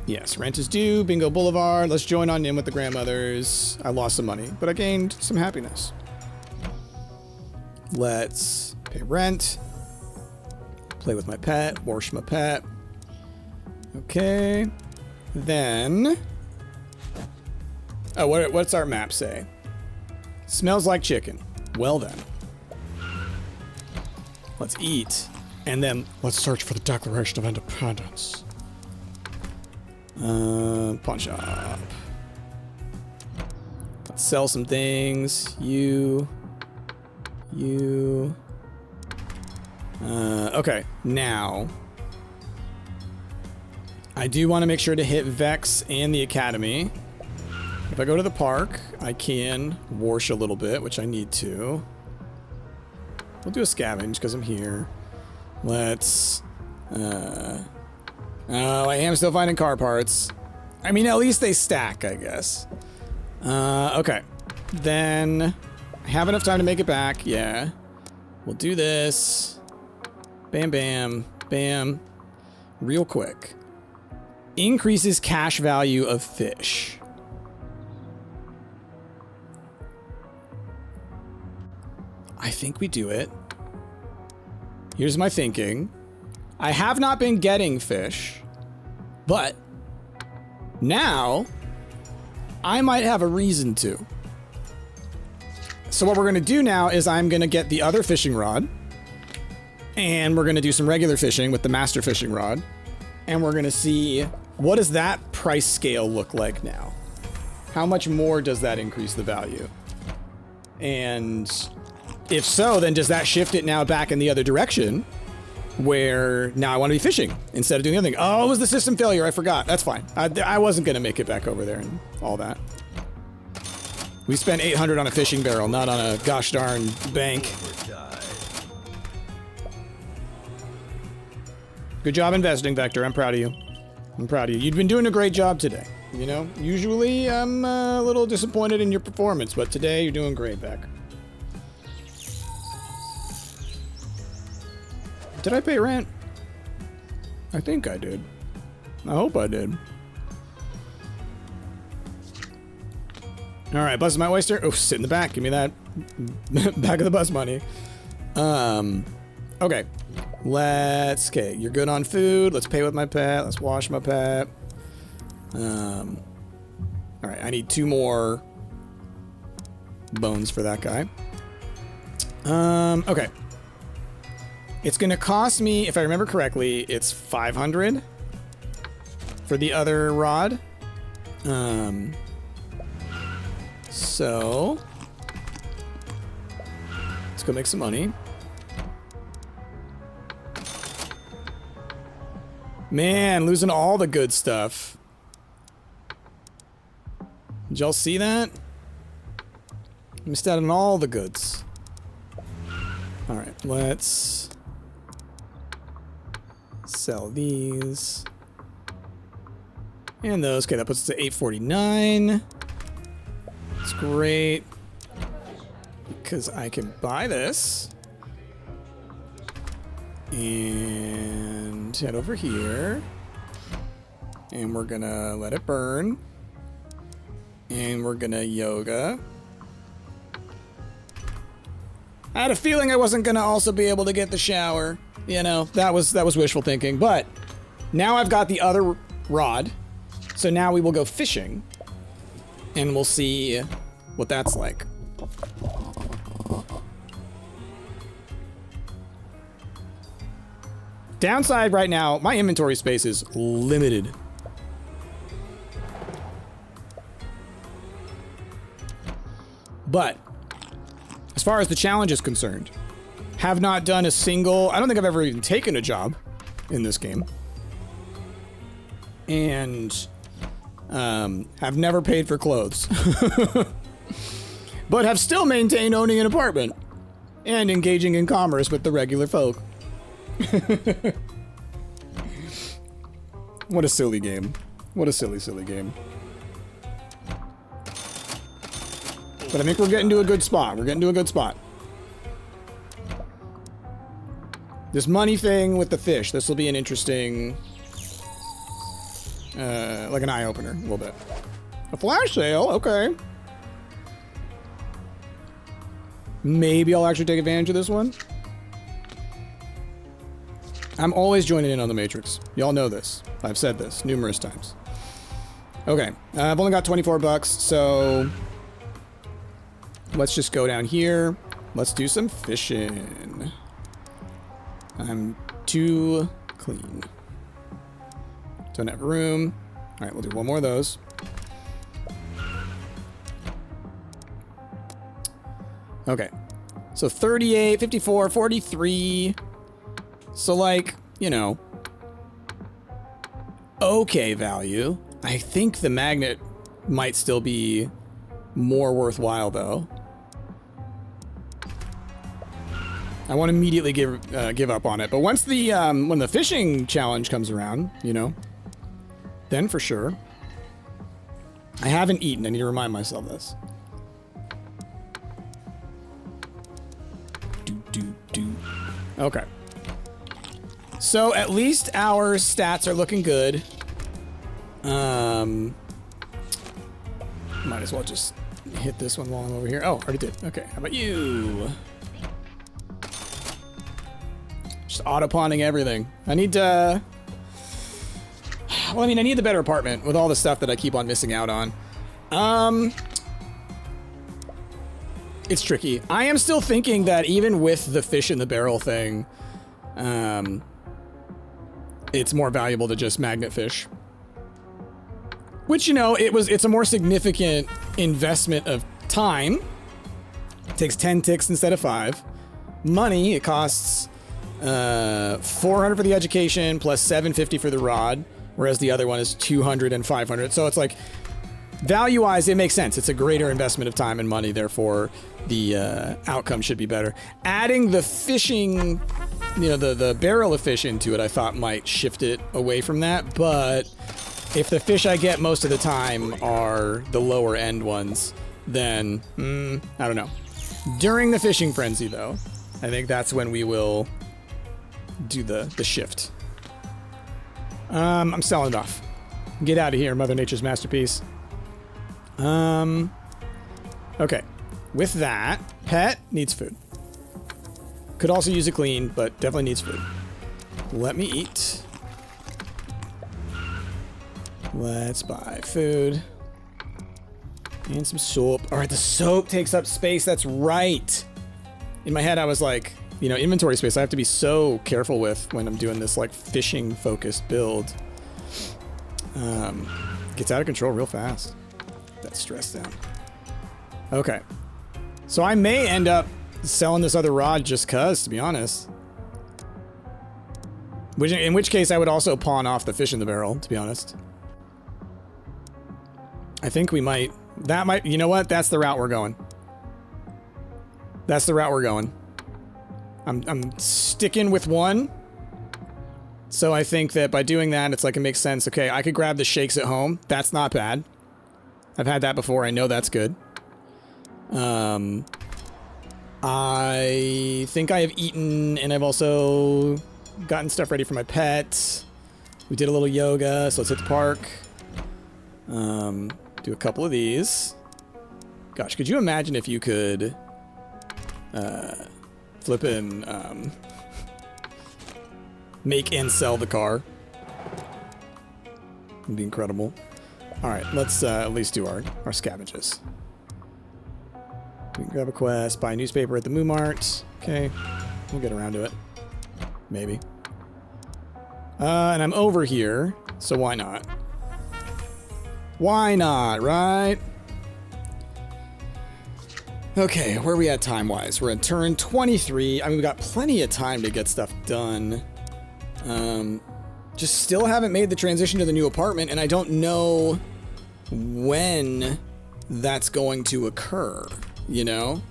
Yes, rent is due. Bingo Boulevard. Let's join on in with the grandmothers. I lost some money, but I gained some happiness. Let's pay rent. Play with my pet. Wash my pet. Okay. Then... Oh, what's our map say? Smells like chicken. Well then. Let's eat. And then let's search for the Declaration of Independence. Pawn shop. Let's sell some things. You. Okay, now. I do want to make sure to hit Vex and the Academy. If I go to the park, I can wash a little bit, which I need to. We'll do a scavenge because I'm here. Let's... Oh, I am still finding car parts. I mean, at least they stack, I guess. Okay. Then... I have enough time to make it back, yeah. We'll do this. Bam, bam, bam. Real quick. Increases cash value of fish. I think we do it. Here's my thinking. I have not been getting fish, but now I might have a reason to. So what we're going to do now is I'm going to get the other fishing rod, and we're going to do some regular fishing with the master fishing rod, and we're going to see what does that price scale look like now? How much more does that increase the value? And if so, then does that shift it now back in the other direction where now I want to be fishing instead of doing the other thing? Oh, it was the system failure. I forgot. That's fine. I wasn't going to make it back over there and all that. We spent 800 on a fishing barrel, not on a gosh darn bank. Good job investing, Vector. I'm proud of you. I'm proud of you. You've been doing a great job today. You know, usually I'm a little disappointed in your performance, but today you're doing great, Beck. Did I pay rent? I think I did. I hope I did. All right, bus my oyster. Oh, sit in the back. Give me that back of the bus money. Okay. Okay, you're good on food. Let's pay with my pet. Let's wash my pet. All right, I need 2 more bones for that guy. Okay. It's gonna cost me, if I remember correctly, it's 500 for the other rod. So let's go make some money. Man, losing all the good stuff. Did y'all see that? Missed out on all the goods. All right, let's sell these and those. Okay, that puts us at 849. That's great because I can buy this and head over here, and we're gonna let it burn, and we're gonna yoga. I had a feeling I wasn't gonna also be able to get the shower. You know, that was wishful thinking, but now I've got the other rod, so now we will go fishing, and we'll see what that's like. Downside right now, my inventory space is limited. But as far as the challenge is concerned. Have not done a single... I don't think I've ever even taken a job in this game. And have never paid for clothes. But have still maintained owning an apartment and engaging in commerce with the regular folk. What a silly game. What a silly, silly game. But I think we're getting to a good spot. We're getting to a good spot. This money thing with the fish. This will be an interesting... like an eye-opener, a little bit. A flash sale? Okay. Maybe I'll actually take advantage of this one. I'm always joining in on the Matrix. Y'all know this. I've said this numerous times. Okay. I've only got 24 bucks, so... let's just go down here. Let's do some fishing. I'm too clean. Don't have room. All right, we'll do one more of those. Okay. So 38, 54, 43. So like, you know, okay value. I think the magnet might still be more worthwhile though. I won't immediately give up on it, but once the when the fishing challenge comes around, you know, then for sure. I haven't eaten. I need to remind myself this. Okay. So at least our stats are looking good. Might as well just hit this one while I'm over here. Oh, already did. Okay, how about you? Just auto-pawning everything. I need to... well, I mean, I need the better apartment with all the stuff that I keep on missing out on. It's tricky. I am still thinking that even with the fish in the barrel thing, it's more valuable to just magnet fish. Which, you know, it's a more significant investment of time. It takes 10 ticks instead of 5. Money, it costs 400 for the education plus 750 for the rod, whereas the other one is 200 and 500. So it's like, value-wise, it makes sense. It's a greater investment of time and money, therefore the outcome should be better. Adding the fishing, you know, the barrel of fish into it, I thought might shift it away from that, but if the fish I get most of the time are the lower end ones, then, I don't know. During the fishing frenzy, though, I think that's when we will do the shift. I'm selling off. Get out of here, Mother Nature's masterpiece. Okay. With that, pet needs food. Could also use a clean, but definitely needs food. Let me eat. Let's buy food. And some soap. All right, the soap takes up space. That's right. In my head, I was like, you know, inventory space I have to be so careful with when I'm doing this, like, fishing-focused build. Gets out of control real fast. That stress down. Okay. So I may end up selling this other rod just cuz, to be honest. In which case I would also pawn off the fish in the barrel, to be honest. I think we might... that might... you know what? That's the route we're going. That's the route we're going. I'm sticking with one. So I think that by doing that, it's like it makes sense. Okay, I could grab the shakes at home. That's not bad. I've had that before. I know that's good. I think I have eaten, and I've also gotten stuff ready for my pet. We did a little yoga, so let's hit the park. Do a couple of these. Gosh, could you imagine if you could flip and make and sell the car? It'd be incredible. All right, let's at least do our scavenges. We can grab a quest, buy a newspaper at the Moo Mart. Okay, we'll get around to it. Maybe. And I'm over here, so why not? Why not, right? Okay, where are we at time-wise? We're at turn 23. I mean, we got plenty of time to get stuff done. Just still haven't made the transition to the new apartment, and I don't know when that's going to occur, you know?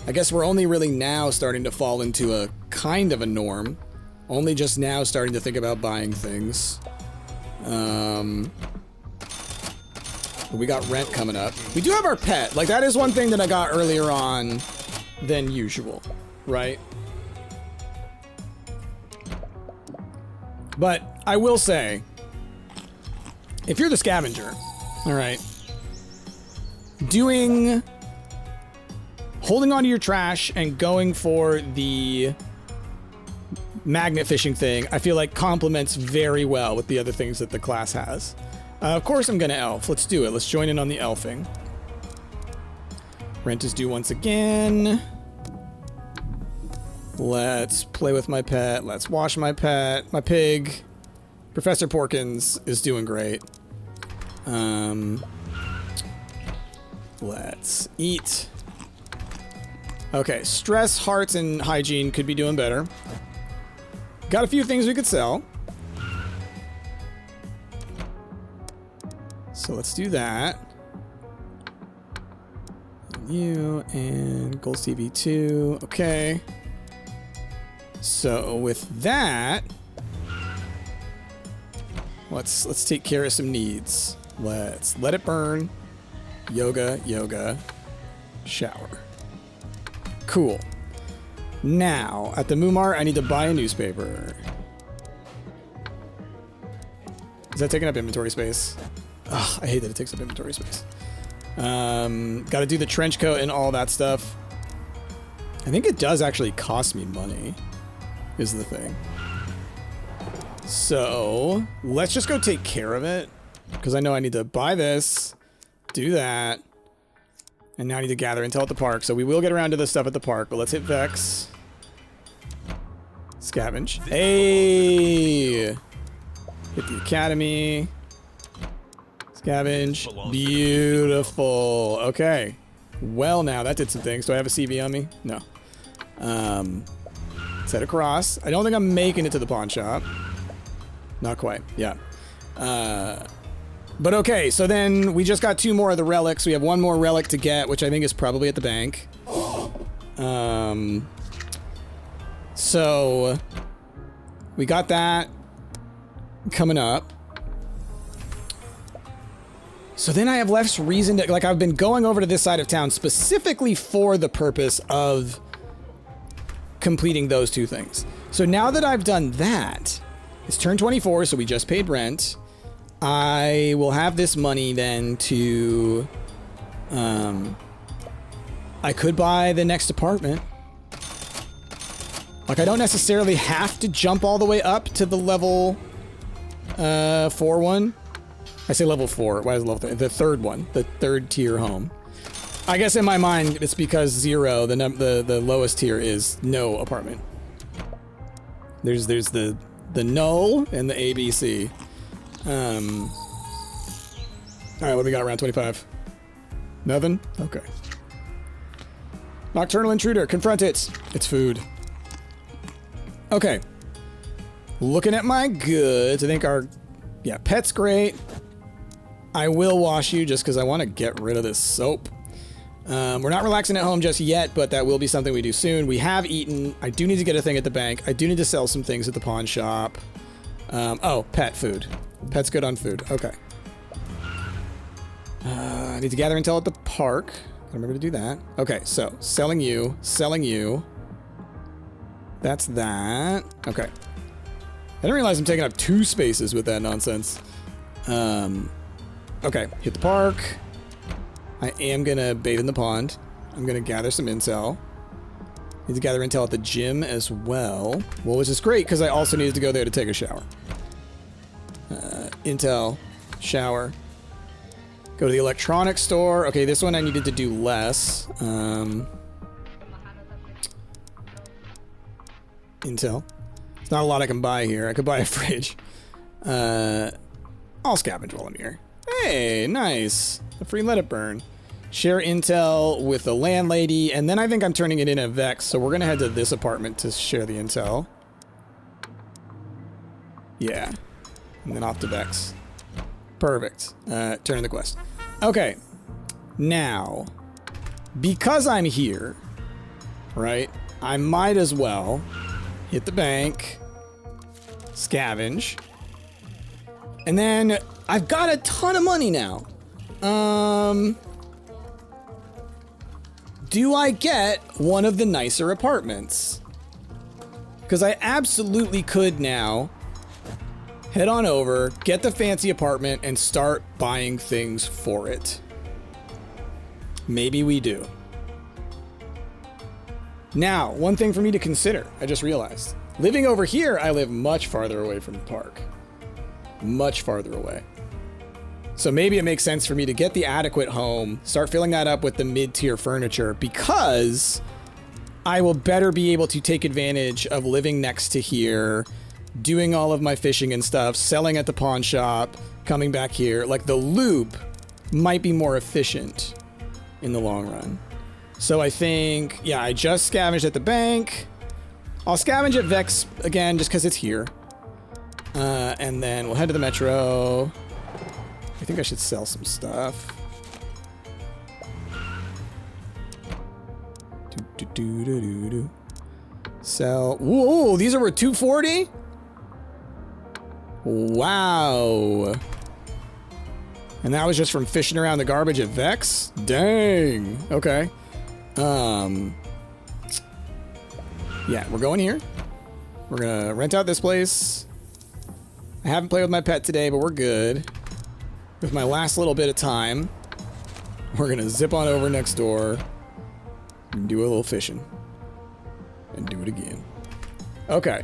I guess we're only really now starting to fall into a kind of a norm. Only just now starting to think about buying things. We got rent coming up. We do have our pet. Like, that is one thing that I got earlier on than usual, right? But I will say, if you're the scavenger, all right, holding onto your trash and going for the magnet fishing thing, I feel like complements very well with the other things that the class has. Of course I'm gonna elf. Let's do it. Let's join in on the elfing. Rent is due once again. Let's play with my pet. Let's wash my pet. My pig. Professor Porkins is doing great. Let's eat. Okay, stress, hearts, and hygiene could be doing better. Got a few things we could sell. So let's do that. You and Gold TV 2. Okay. So with that, let's take care of some needs. Let's let it burn. Yoga, shower. Cool. Now, at the Mumar, I need to buy a newspaper. Is that taking up inventory space? Ugh, I hate that it takes up inventory space. Got to do the trench coat and all that stuff. I think it does actually cost me money, is the thing. So, let's just go take care of it. Because I know I need to buy this, do that, and now I need to gather intel at the park. So we will get around to this stuff at the park, but let's hit Vex. Scavenge. Hey! Hit the academy. Scavenge. Beautiful. Okay. Well, now that did some things. Do I have a CV on me? No. Let's head across. I don't think I'm making it to the pawn shop. Not quite. Yeah. But okay, so then we just got 2 more of the relics. We have 1 more relic to get, which I think is probably at the bank. So we got that coming up. So then I have less reason to, like, I've been going over to this side of town specifically for the purpose of completing those 2 things. So now that I've done that, it's turn 24, so we just paid rent. I will have this money then to, I could buy the next apartment. Like, I don't necessarily have to jump all the way up to the level 4 one. I say level 4. Why is it level 3? The 3rd one, the 3rd tier home. I guess in my mind it's because 0, the lowest tier, is no apartment. There's the null and the ABC. All right, what do we got around 25? Nothing? Okay. Nocturnal intruder, confront it. It's food. Okay. Looking at my goods, I think yeah, pet's great. I will wash you just because I want to get rid of this soap. We're not relaxing at home just yet, but that will be something we do soon. We have eaten. I do need to get a thing at the bank. I do need to sell some things at the pawn shop. Oh, pet food. Pet's good on food. Okay. I need to gather intel at the park. I remember to do that. Okay, so selling you. That's that. Okay. I didn't realize I'm taking up 2 spaces with that nonsense. Okay, hit the park. I am gonna bathe in the pond. I'm gonna gather some intel. Need to gather intel at the gym as well. Well, which is great because I also needed to go there to take a shower. Intel, shower. Go to the electronics store. Okay, this one I needed to do less. Intel. There's not a lot I can buy here. I could buy a fridge. I'll scavenge while I'm here. Hey, nice. A free let it burn. Share intel with the landlady, and then I think I'm turning it in at Vex, so we're gonna head to this apartment to share the intel. Yeah. And then off to Vex. Perfect. Turn in the quest. Okay. Now, because I'm here, right, I might as well hit the bank, scavenge, and then I've got a ton of money now. Do I get one of the nicer apartments? Because I absolutely could now head on over, get the fancy apartment, and start buying things for it. Maybe we do. Now, one thing for me to consider, I just realized. Living over here, I live much farther away from the park. Much farther away. So maybe it makes sense for me to get the adequate home, start filling that up with the mid-tier furniture, because I will better be able to take advantage of living next to here, doing all of my fishing and stuff, selling at the pawn shop, coming back here. Like, the loop might be more efficient in the long run. So I think, yeah, I just scavenged at the bank. I'll scavenge at Vex again just because it's here. And then we'll head to the metro. I think I should sell some stuff. Sell. Whoa, these are worth 240? Wow. And that was just from fishing around the garbage at Vex? Dang. Okay. Yeah, we're going here. We're gonna rent out this place. I haven't played with my pet today, but we're good. With my last little bit of time, we're gonna zip on over next door and do a little fishing. And do it again. Okay.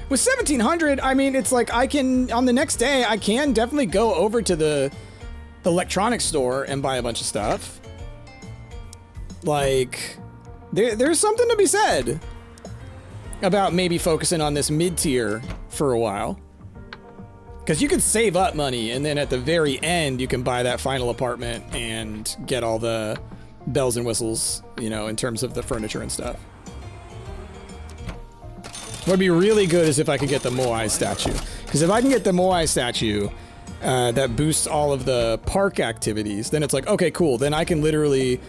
With 1700, I mean, it's like I can, on the next day, I can definitely go over to the electronics store and buy a bunch of stuff. Like, there's something to be said about maybe focusing on this mid-tier for a while. Because you can save up money, and then at the very end, you can buy that final apartment and get all the bells and whistles, you know, in terms of the furniture and stuff. What would be really good is if I could get the Moai statue. Because if I can get the Moai statue that boosts all of the park activities, then it's like, okay, cool. Then I can literally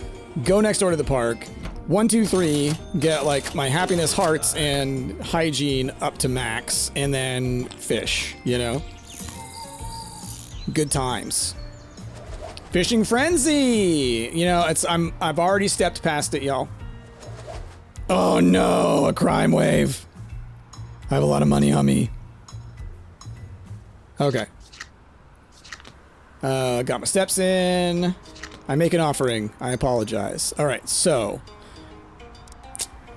go next door to the park, 1, 2, 3, get like my happiness hearts and hygiene up to max, and then fish, you know? Good times. Fishing frenzy! You know, I've already stepped past it, y'all. Oh no, a crime wave. I have a lot of money on me. Okay. Got my steps in. I make an offering. I apologize. All right, so.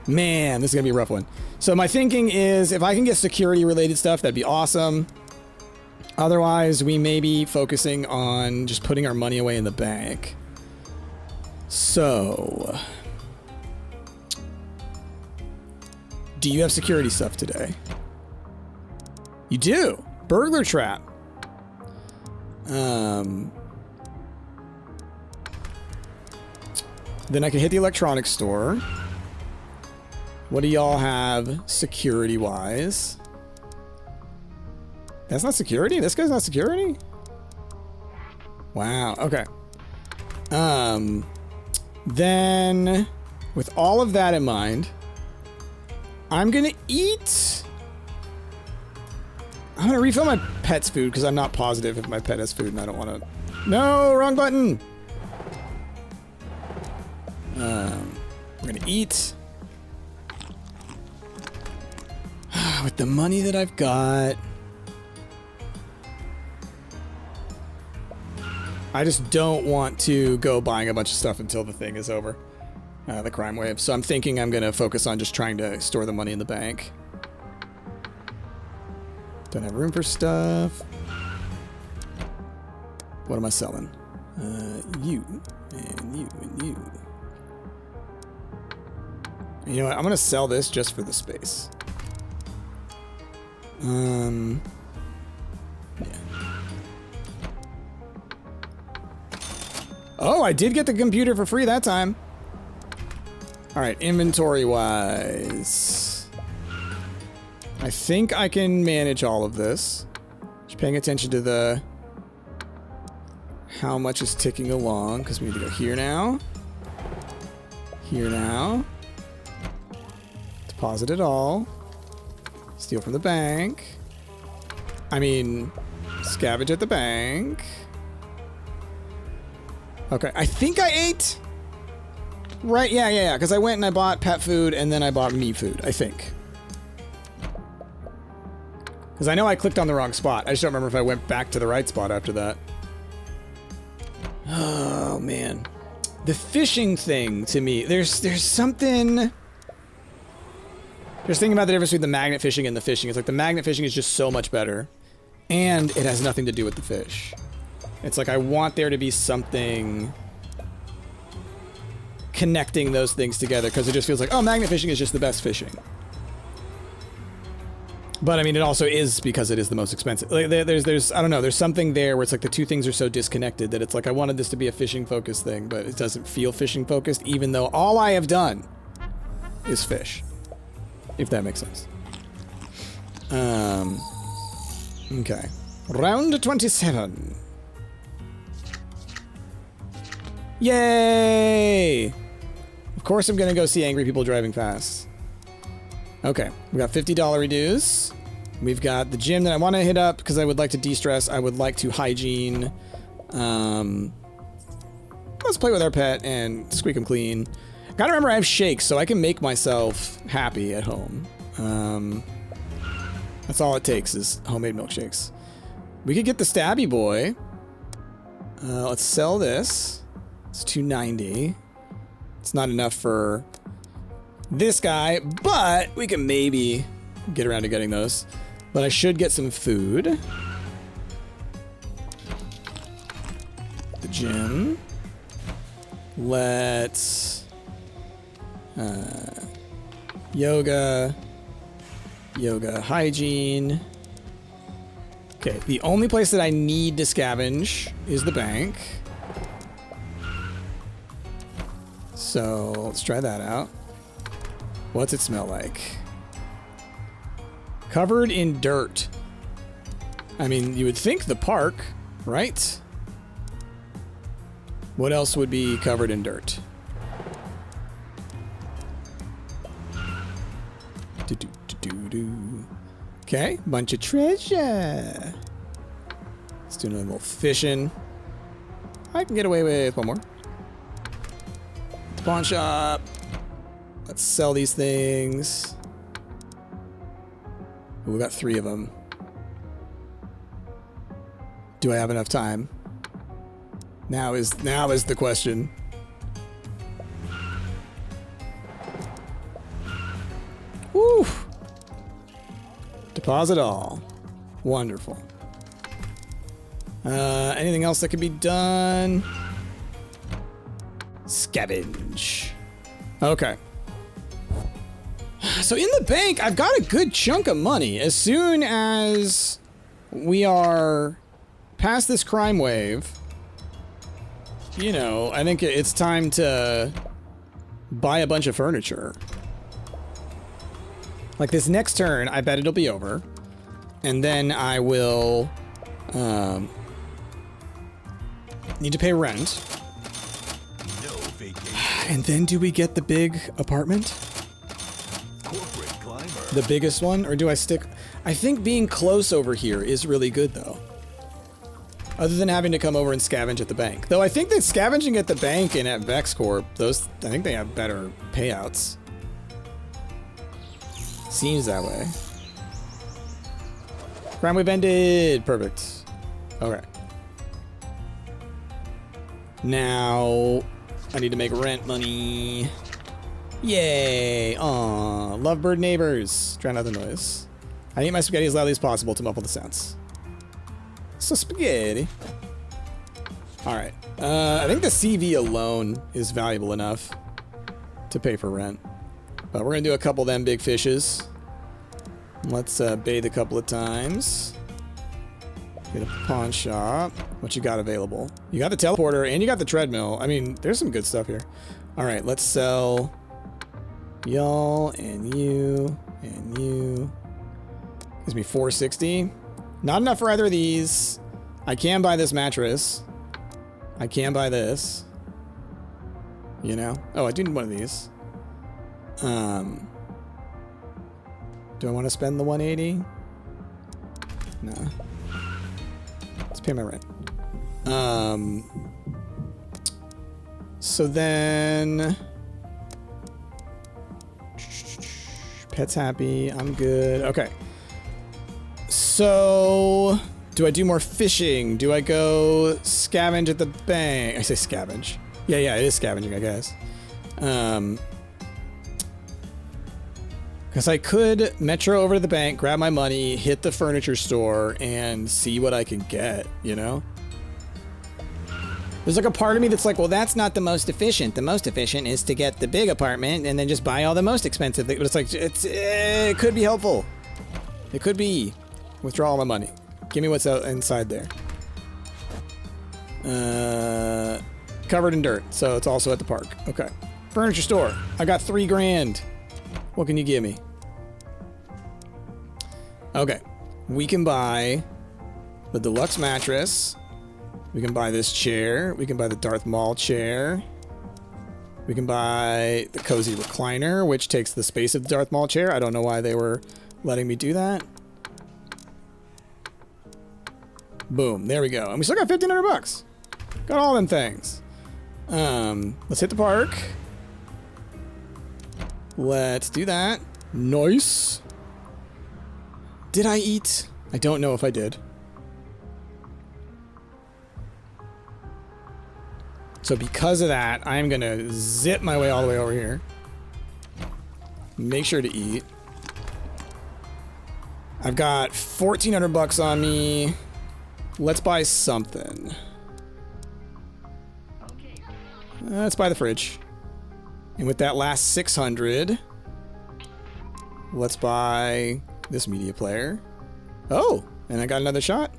Man, this is gonna be a rough one. So my thinking is if I can get security related stuff, that'd be awesome. Otherwise, we may be focusing on just putting our money away in the bank. So. Do you have security stuff today? You do. Burglar trap. Then I can hit the electronics store. What do y'all have security-wise? That's not security? This guy's not security? Wow, okay. Then, with all of that in mind, I'm gonna eat... I'm gonna refill my pet's food, because I'm not positive if my pet has food and I don't want to... No, wrong button! We're gonna eat. With the money that I've got... I just don't want to go buying a bunch of stuff until the thing is over. The crime wave. So I'm thinking I'm going to focus on just trying to store the money in the bank. Don't have room for stuff. What am I selling? You. And you. And you. You know what? I'm going to sell this just for the space. Yeah. Oh, I did get the computer for free that time. All right, inventory-wise. I think I can manage all of this. Just paying attention to the... how much is ticking along, because we need to go here now. Here now. Deposit it all. Steal from the bank. I mean, scavenge at the bank. Okay, I think I ate. Right, yeah, because I went and I bought pet food and then I bought me food, I think. Because I know I clicked on the wrong spot. I just don't remember if I went back to the right spot after that. Oh, man. The fishing thing, to me, there's something... There's thinking about the difference between the magnet fishing and the fishing. It's like the magnet fishing is just so much better. And it has nothing to do with the fish. It's like I want there to be something connecting those things together, because it just feels like, oh, magnet fishing is just the best fishing. But I mean, it also is because it is the most expensive. Like, there's I don't know, there's something there where it's like the two things are so disconnected that it's like I wanted this to be a fishing focused thing, but it doesn't feel fishing focused, even though all I have done is fish. If that makes sense. Okay. Round 27. Yay! Of course I'm gonna go see angry people driving fast. Okay, we got $50 dues. We've got the gym that I want to hit up because I would like to de-stress. I would like to hygiene. Let's play with our pet and squeak them clean. Gotta remember I have shakes, so I can make myself happy at home. That's all it takes is homemade milkshakes. We could get the stabby boy. Let's sell this. It's $2.90. It's not enough for this guy, but we can maybe get around to getting those. But I should get some food. The gym. Let's... yoga. Yoga hygiene. Okay, the only place that I need to scavenge is the bank. So let's try that out. What's it smell like? Covered in dirt. I mean, you would think the park, right? What else would be covered in dirt? Okay, bunch of treasure. Let's do another little fishing. I can get away with one more. Pawn shop. Let's sell these things. Ooh, we got 3 of them. Do I have enough time? Now is the question. Woo! Deposit all. Wonderful. Anything else that could be done? Scavenge. Okay. So in the bank, I've got a good chunk of money. As soon as we are past this crime wave, you know, I think it's time to buy a bunch of furniture. Like this next turn, I bet it'll be over. And then I will need to pay rent. No vacation. And then do we get the big apartment? Corporate climber. The biggest one? Or do I stick... I think being close over here is really good, though. Other than having to come over and scavenge at the bank. Though I think that scavenging at the bank and at Vex Corp, those... I think they have better payouts. Seems that way. Crime wave ended. Perfect. Okay. Now... I need to make rent money. Yay! Aw, lovebird neighbors. Try not the noise. I eat my spaghetti as loudly as possible to muffle the sounds. So spaghetti. Alright. I think the CV alone is valuable enough to pay for rent. But we're gonna do a couple of them big fishes. Let's bathe a couple of times. Hit a pawn shop. What you got available? You got the teleporter and you got the treadmill. I mean, there's some good stuff here. All right, let's sell y'all and you and you. Gives me 460. Not enough for either of these. I can buy this mattress. I can buy this. You know? Oh, I do need one of these. Do I want to spend the 180? No. Let's pay my rent. So then... Pet's happy. I'm good. Okay. So... Do I do more fishing? Do I go scavenge at the bank? I say scavenge. Yeah, it is scavenging, I guess. Because I could metro over to the bank, grab my money, hit the furniture store, and see what I can get, you know? There's like a part of me that's like, well, that's not the most efficient. The most efficient is to get the big apartment and then just buy all the most expensive things. But it's like, it could be helpful. It could be. Withdraw all my money. Give me what's out inside there. Covered in dirt, so it's also at the park. Okay. Furniture store. I got 3 grand. What can you give me? Okay. We can buy the deluxe mattress. We can buy this chair. We can buy the Darth Maul chair. We can buy the cozy recliner, which takes the space of the Darth Maul chair. I don't know why they were letting me do that. Boom. There we go. And we still got 1,500 bucks. Got all them things. Let's hit the park. Let's do that. Nice. Did I eat? I don't know if I did. So because of that, I'm gonna zip my way all the way over here. Make sure to eat. I've got 1,400 bucks on me. Let's buy something. Let's buy the fridge. And with that last 600, let's buy this media player. Oh, and I got another shot.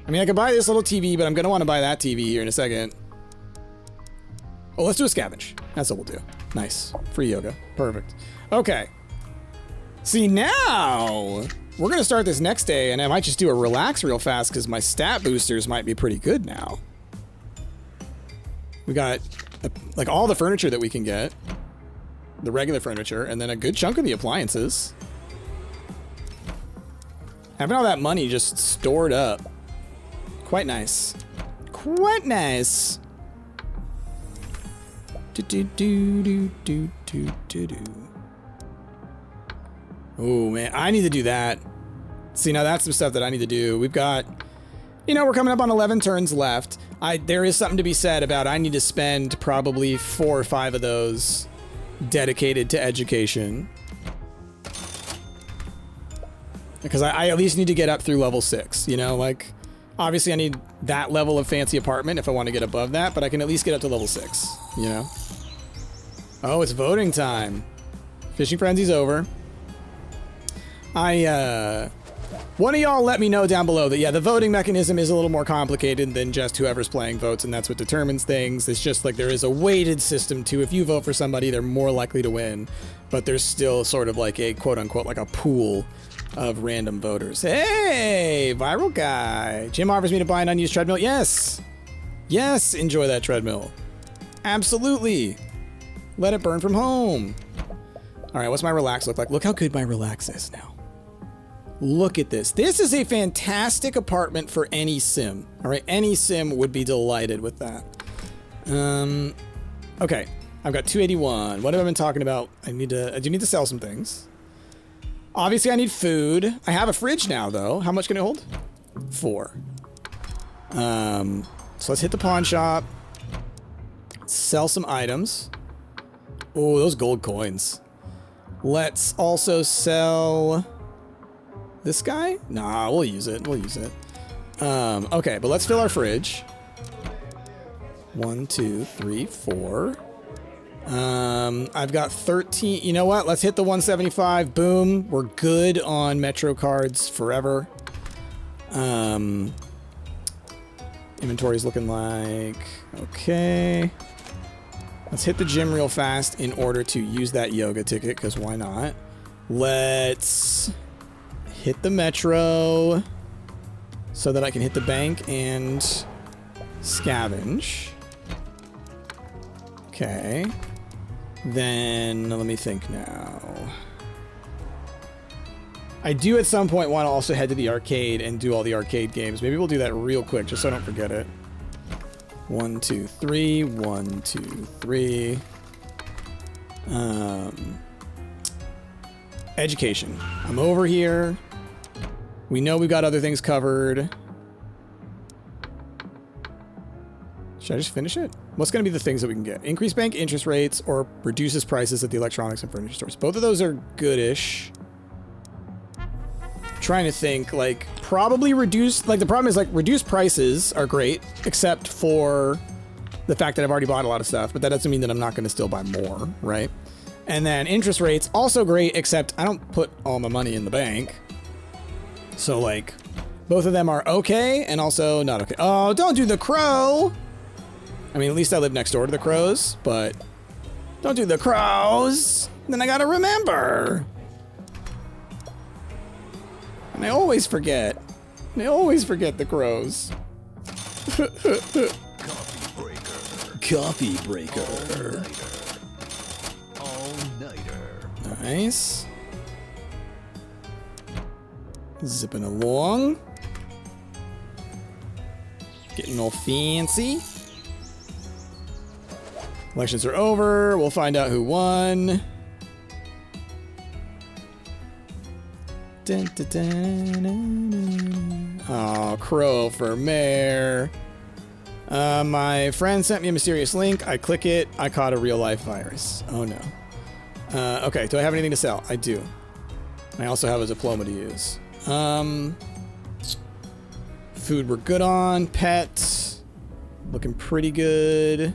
I mean, I could buy this little TV, but I'm going to want to buy that TV here in a second. Oh, let's do a scavenge. That's what we'll do. Nice. Free yoga. Perfect. Okay. See, now we're going to start this next day, and I might just do a relax real fast because my stat boosters might be pretty good now. We got like all the furniture that we can get, the regular furniture, and then a good chunk of the appliances. Having all that money just stored up. Quite nice. Quite nice. Oh man, I need to do that. See, now that's some stuff that I need to do. We've got, you know, we're coming up on 11 turns left. There is something to be said about I need to spend probably 4 or 5 of those dedicated to education. Because I at least need to get up through level 6, you know, like, obviously I need that level of fancy apartment if I want to get above that, but I can at least get up to level 6, you know? Oh, it's voting time. Fishing Frenzy's over. One of y'all let me know down below that, yeah, the voting mechanism is a little more complicated than just whoever's playing votes, and that's what determines things. It's just like there is a weighted system too. If you vote for somebody, they're more likely to win, but there's still sort of like a quote-unquote like a pool of random voters. Hey, viral guy. Jim offers me to buy an unused treadmill. Yes. Yes, enjoy that treadmill. Absolutely. Let it burn from home. All right, what's my relax look like? Look how good my relax is now. Look at this. This is a fantastic apartment for any sim. All right, any sim would be delighted with that. Okay, I've got 281. What have I been talking about? I do need to sell some things. Obviously, I need food. I have a fridge now, though. How much can it hold? 4. So let's hit the pawn shop. Sell some items. Oh, those gold coins. Let's also sell this guy? Nah, we'll use it. We'll use it. Okay, but let's fill our fridge. 1, 2, 3, 4. I've got 13. You know what? Let's hit the 175. Boom. We're good on Metro cards forever. Inventory's looking like okay. Let's hit the gym real fast in order to use that yoga ticket, because why not? Let's hit the metro so that I can hit the bank and scavenge. Okay. Then let me think now. I do at some point want to also head to the arcade and do all the arcade games. Maybe we'll do that real quick just so I don't forget it. 1, 2, 3. 1, 2, 3. Education. I'm over here. We know we've got other things covered. Should I just finish it? What's going to be the things that we can get? Increase bank interest rates or reduces prices at the electronics and furniture stores. Both of those are goodish. Trying to think, like, probably reduce, like, the problem is, like, reduced prices are great, except for the fact that I've already bought a lot of stuff, but that doesn't mean that I'm not going to still buy more, right? And then interest rates, also great, except I don't put all my money in the bank. So, like, both of them are okay, and also not okay. Oh, don't do the crow! I mean, at least I live next door to the crows, but don't do the crows! Then I gotta remember! And I always forget. I always forget the crows. Coffee breaker. All-nighter. Nice. Zipping along. Getting all fancy. Elections are over. We'll find out who won. Dun, dun, dun, dun, dun. Oh, crow for mayor. My friend sent me a mysterious link. I click it. I caught a real-life virus. Oh, no. Okay, do I have anything to sell? I do. I also have a diploma to use. Food we're good on. Pet. Looking pretty good.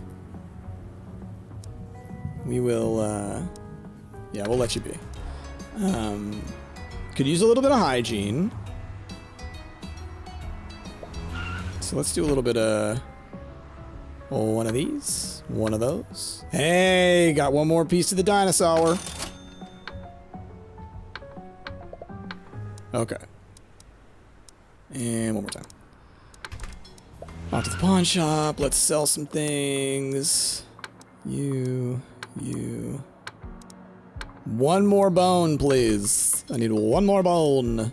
We will, yeah, we'll let you be. Could use a little bit of hygiene. So let's do a little bit of one of these, one of those. Hey, got one more piece of the dinosaur. Okay. And one more time. Off to the pawn shop. Let's sell some things. You. One more bone, please. I need one more bone.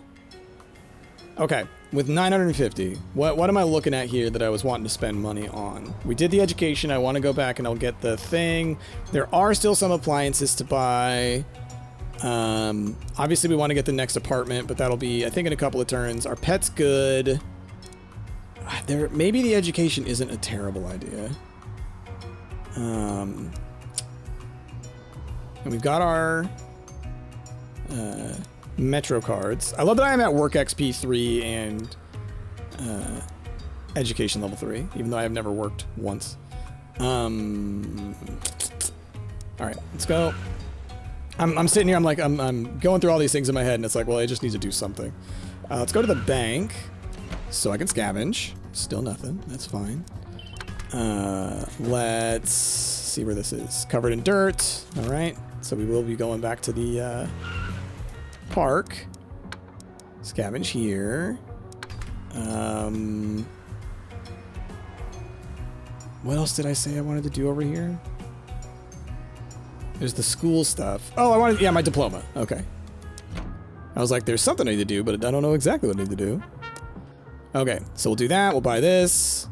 Okay, with 950, what am I looking at here that I was wanting to spend money on? We did the education. I want to go back and I'll get the thing. There are still some appliances to buy. Obviously we want to get the next apartment, but that'll be, I think, in a couple of turns. Our pet's good. Maybe the education isn't a terrible idea. And we've got our Metro cards. I love that I am at Work XP 3 and Education level 3, even though I have never worked once. Alright, let's go. I'm sitting here, I'm going through all these things in my head, and it's like, well, I just need to do something. Let's go to the bank so I can scavenge. Still nothing. That's fine. Let's see where this is. Covered in dirt. Alright. So we will be going back to the park. Scavenge here. What else did I say I wanted to do over here? There's the school stuff. Oh, I wanted, yeah, my diploma. Okay. I was like, there's something I need to do, but I don't know exactly what I need to do. Okay, so we'll do that. We'll buy this.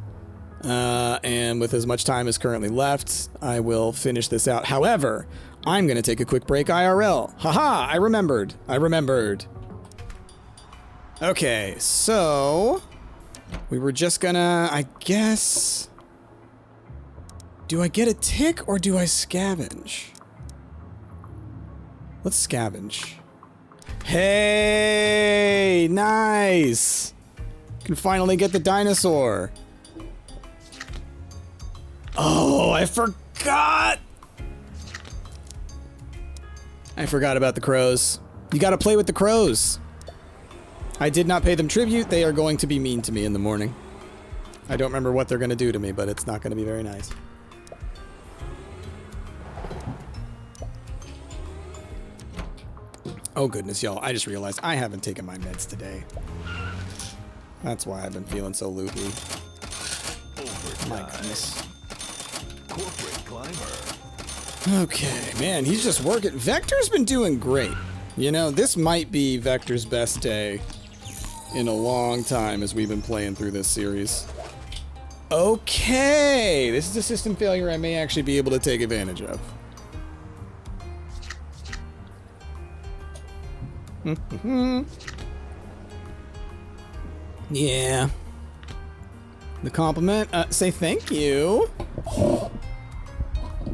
And with as much time as currently left, I will finish this out. However, I'm going to take a quick break IRL. Haha, I remembered. Okay, so we were just gonna, I guess, do I get a tick or do I scavenge? Let's scavenge. Hey, nice. Can finally get the dinosaur. Oh, I forgot. I forgot about the crows. You gotta play with the crows. I did not pay them tribute. They are going to be mean to me in the morning. I don't remember what they're going to do to me, but it's not going to be very nice. Oh goodness, y'all. I just realized I haven't taken my meds today. That's why I've been feeling so loopy. My goodness. Corporate climber. Okay, man, he's just working. Vector's been doing great. You know, this might be Vector's best day in a long time as we've been playing through this series. Okay, this is a system failure I may actually be able to take advantage of. Yeah. The compliment, say thank you.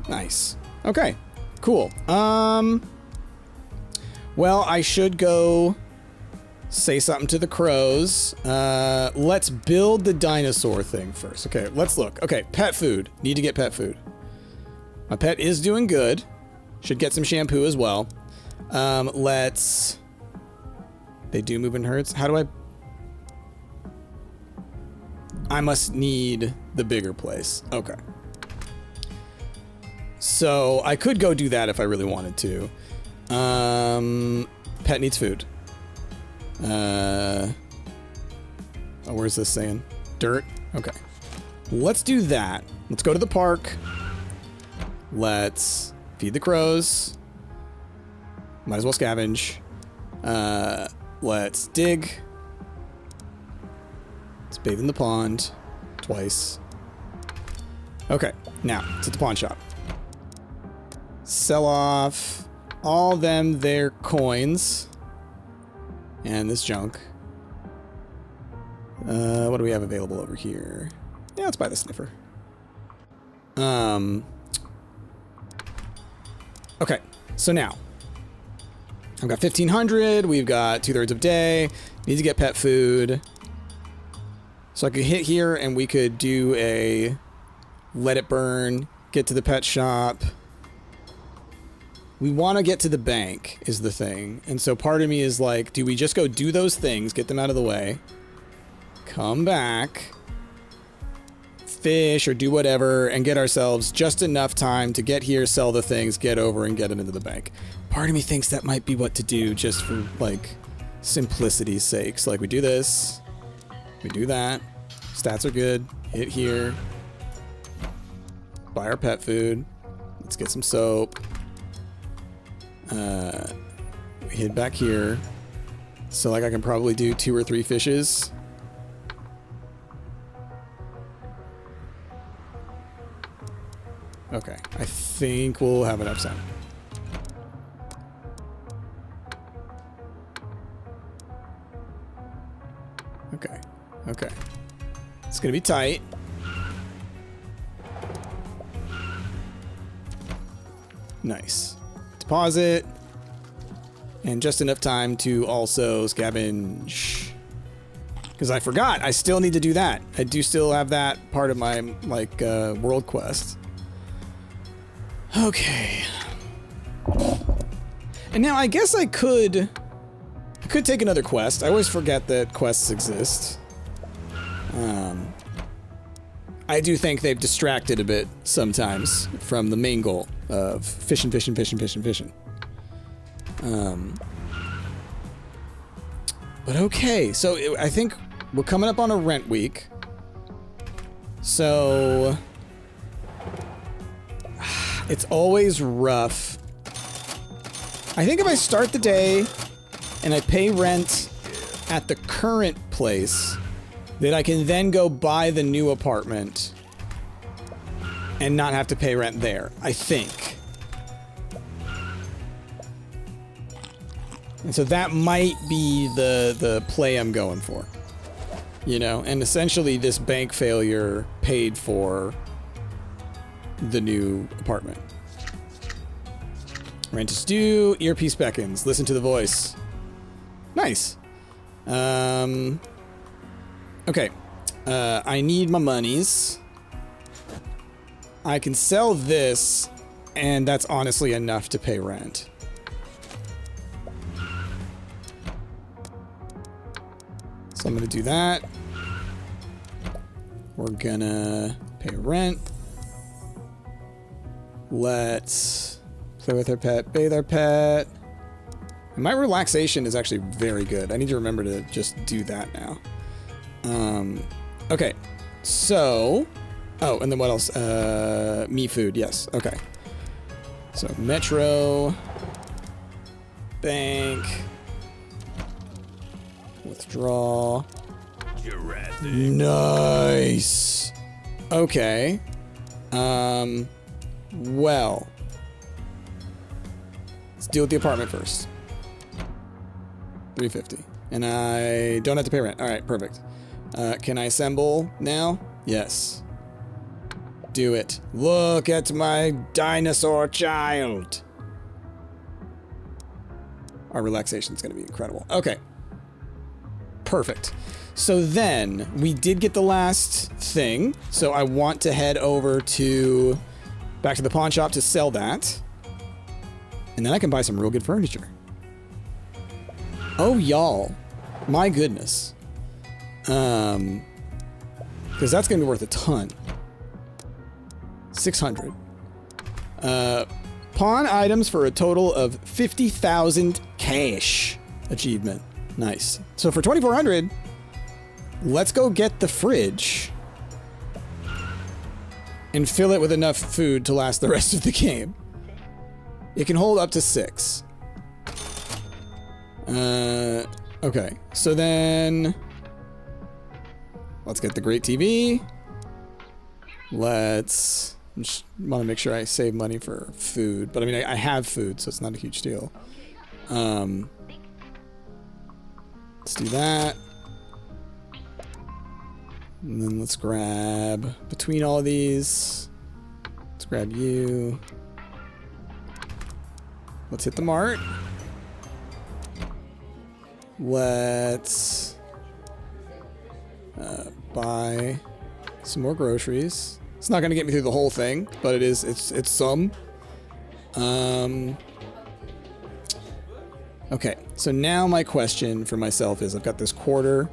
Nice. Okay, cool. Well, I should go say something to the crows. Let's build the dinosaur thing first. Okay, let's look. Okay, pet food. Need to get pet food. My pet is doing good. Should get some shampoo as well. Let's... They do move in herds. How do I must need the bigger place. Okay. So I could go do that if I really wanted to. Pet needs food. Oh, where's this saying? Dirt? Okay. Let's do that. Let's go to the park. Let's feed the crows. Might as well scavenge. Let's dig. Let's bathe in the pond. Twice. Okay, now, it's at the pawn shop. Sell off all them their coins. And this junk. What do we have available over here? Yeah, let's buy the sniffer. Okay, so now. I've got 1,500, we've got 2/3 of day. Need to get pet food. So I could hit here and we could do a let it burn, get to the pet shop. We want to get to the bank is the thing. And so part of me is like, do we just go do those things, get them out of the way, come back, fish or do whatever, and get ourselves just enough time to get here, sell the things, get over, and get them into the bank. Part of me thinks that might be what to do just for, like, simplicity's sakes. Like, we do this, we do that, stats are good, hit here, buy our pet food, let's get some soap, hit back here, so, like, I can probably do 2 or 3 fishes. Okay, I think we'll have enough time. Okay, okay. It's gonna be tight. Nice. Deposit. And just enough time to also scavenge. Because I forgot, I still need to do that. I do still have that part of my, like, world quest. Okay. And now I guess I could take another quest. I always forget that quests exist. I do think they've distracted a bit sometimes from the main goal of fishing. But okay, so I think we're coming up on a rent week. So it's always rough. I think if I start the day and I pay rent at the current place, that I can then go buy the new apartment and not have to pay rent there, I think. And so that might be the play I'm going for. You know, and essentially this bank failure paid for the new apartment. Rent is due, earpiece beckons, listen to the voice. Nice. Okay. I need my monies. I can sell this, and that's honestly enough to pay rent. So I'm gonna do that. We're gonna pay rent. Let's play with our pet, bathe our pet. And my relaxation is actually very good. I need to remember to just do that now. Okay, so... Oh, and then what else? Me food, yes, okay. So, Metro... Bank... Withdraw... Jurassic. Nice! Okay. Well... Let's deal with the apartment first. $350. And I don't have to pay rent. Alright, perfect. Can I assemble now? Yes. Do it. Look at my dinosaur child. Our relaxation is going to be incredible. Okay. Perfect. So then, we did get the last thing. So I want to head over to... back to the pawn shop to sell that. And then I can buy some real good furniture. Oh, y'all. My goodness. Because that's going to be worth a ton. 600. Pawn items for a total of 50,000 cash. Achievement. Nice. So for 2,400, let's go get the fridge. And fill it with enough food to last the rest of the game. It can hold up to 6. Okay. So then... let's get the great TV. Let's... just want to make sure I save money for food. But I mean, I have food, so it's not a huge deal. Let's do that. And then let's grab... between all of these... let's grab you. Let's hit the mart. Let's buy some more groceries. It's not going to get me through the whole thing, but it's some. Okay, so now my question for myself is, I've got this quarter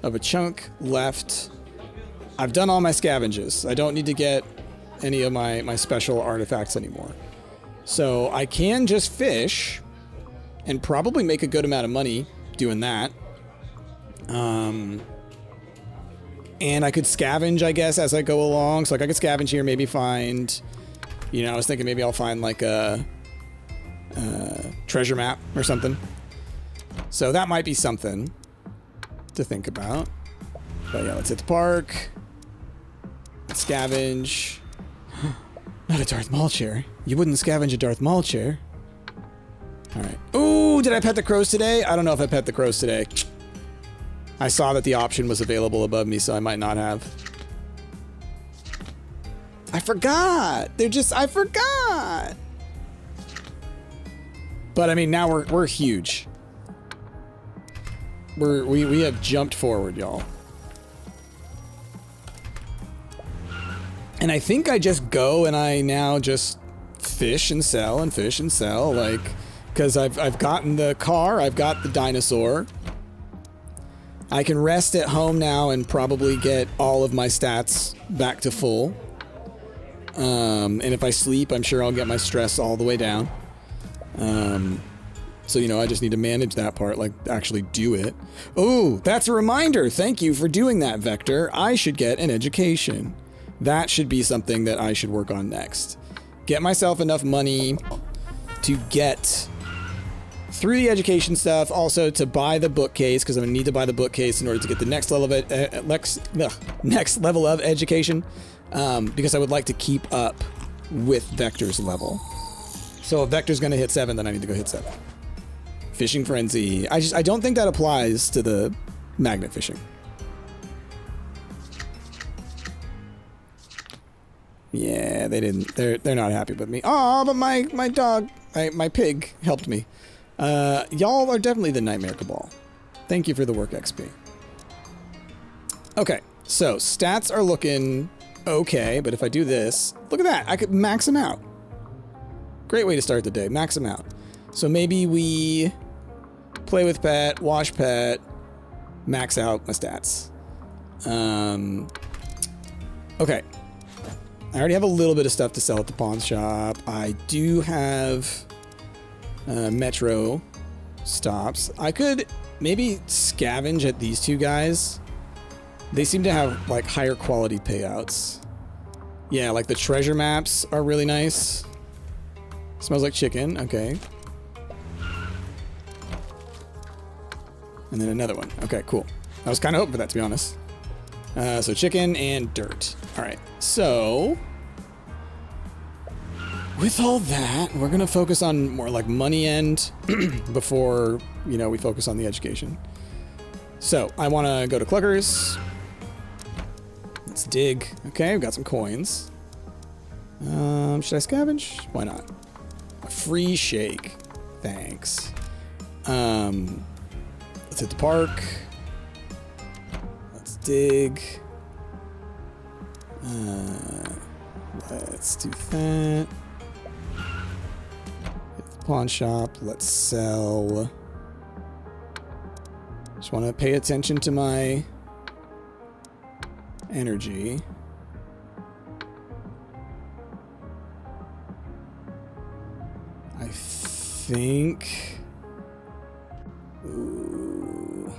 of a chunk left. I've done all my scavenges. I don't need to get any of my special artifacts anymore. So I can just fish and probably make a good amount of money doing that. And I could scavenge, I guess, as I go along. So like I could scavenge here, maybe find, you know, I was thinking maybe I'll find like a treasure map or something. So that might be something to think about. But yeah, let's hit the park. Let's scavenge. Not a Darth Maul chair. You wouldn't scavenge a Darth Maul chair. Alright. Ooh, did I pet the crows today? I don't know if I pet the crows today. I saw that the option was available above me, so I might not have. I forgot! I forgot! But I mean, now we're huge. We have jumped forward, y'all. And I think I just go and I now just fish and sell and fish and sell, like, because I've gotten the car, I've got the dinosaur. I can rest at home now and probably get all of my stats back to full. And if I sleep, I'm sure I'll get my stress all the way down. So, you know, I just need to manage that part, like actually do it. Oh, that's a reminder. Thank you for doing that, Vector. I should get an education. That should be something that I should work on next. Get myself enough money to get through the education stuff, also to buy the bookcase, because I'm going to need to buy the bookcase in order to get the next level of, next level of education, because I would like to keep up with Vector's level. So if Vector's going to hit 7, then I need to go hit 7. Fishing Frenzy. I don't think that applies to the magnet fishing. Yeah, they didn't. They're not happy with me. Oh, but my dog, my pig helped me. Y'all are definitely the Nightmare Cabal. Thank you for the work XP. Okay, so stats are looking okay, but if I do this, look at that. I could max them out. Great way to start the day. Max them out. So maybe we play with pet, wash pet, max out my stats. Okay. I already have a little bit of stuff to sell at the pawn shop. I do have metro stops. I could maybe scavenge at these two guys. They seem to have like higher quality payouts. Yeah, like the treasure maps are really nice. Smells like chicken. Okay. And then another one. Okay, cool. I was kind of hoping for that, to be honest. So chicken and dirt. All right. So with all that, we're going to focus on more like money end before, you know, we focus on the education. So I want to go to Cluckers. Let's dig. Okay, we've got some coins. Should I scavenge? Why not? A free shake. Thanks. Let's hit the park. Let's dig. Let's do that. Hit the pawn shop. Let's sell. Just want to pay attention to my energy. I think. Ooh.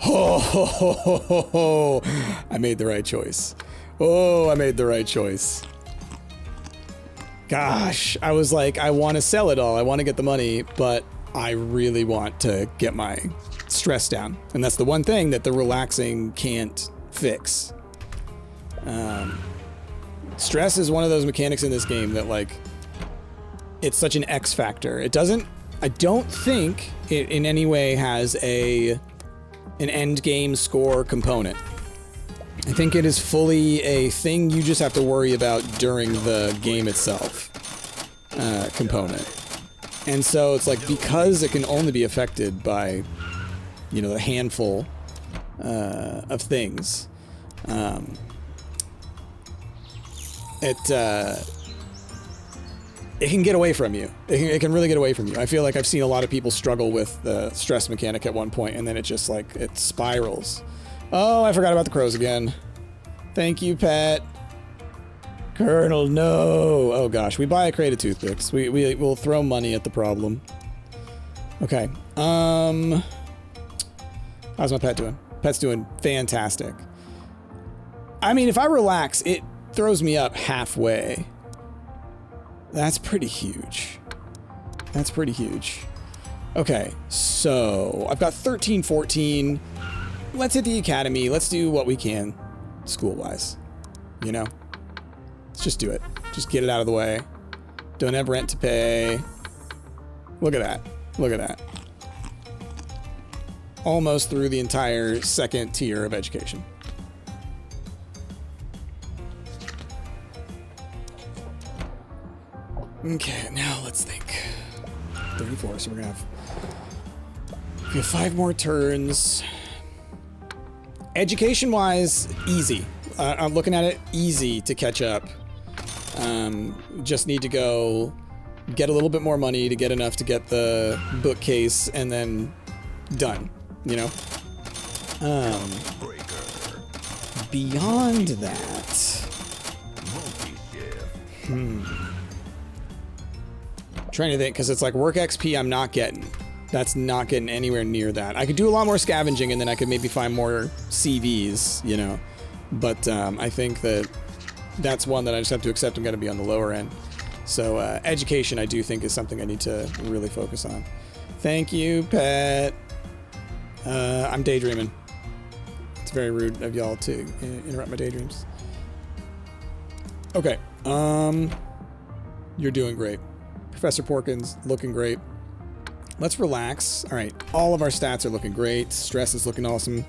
Oh, I made the right choice. Oh, I made the right choice. Gosh, I was like, I want to sell it all. I want to get the money, but I really want to get my stress down. And that's the one thing that the relaxing can't fix. Stress is one of those mechanics in this game that, like, it's such an X factor. It doesn't, I don't think it in any way has an end game score component. I think it is fully a thing you just have to worry about during the game itself component. And so it's like, because it can only be affected by, you know, a handful of things, it can get away from you. It can really get away from you. I feel like I've seen a lot of people struggle with the stress mechanic at one point, and then it just like, it spirals. Oh, I forgot about the crows again. Thank you, pet. Colonel, no. Oh gosh, we buy a crate of toothpicks. We'll throw money at the problem. Okay. How's my pet doing? Pet's doing fantastic. I mean, if I relax, it throws me up halfway. That's pretty huge. That's pretty huge. Okay, so I've got 13, 14. Let's hit the academy. Let's do what we can school-wise. You know? Let's just do it. Just get it out of the way. Don't have rent to pay. Look at that. Look at that. Almost through the entire second tier of education. Okay, now let's think. 34, so we're gonna have... We have 5 more turns. Education-wise, easy. I'm looking at it, easy to catch up. Just need to go get a little bit more money to get enough to get the bookcase, and then done, you know? Beyond that... Trying to think, because it's like work XP I'm not getting. That's not getting anywhere near that. I could do a lot more scavenging, and then I could maybe find more CVs, you know. But I think that that's one that I just have to accept I'm going to be on the lower end. So education, I do think, is something I need to really focus on. Thank you, pet. I'm daydreaming. It's very rude of y'all to interrupt my daydreams. Okay. You're doing great. Professor Porkins, looking great. Let's relax. All right, all of our stats are looking great. Stress is looking awesome.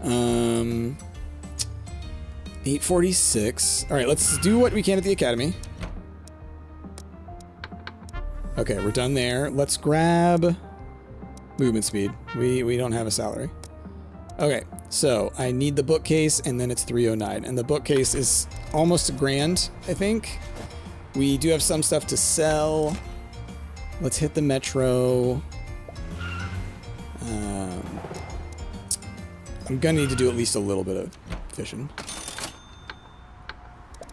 846. All right, let's do what we can at the academy. Okay, we're done there. Let's grab movement speed. We don't have a salary. Okay, so I need the bookcase, and then it's 309. And the bookcase is almost $1,000, I think. We do have some stuff to sell. Let's hit the metro. I'm gonna need to do at least a little bit of fishing.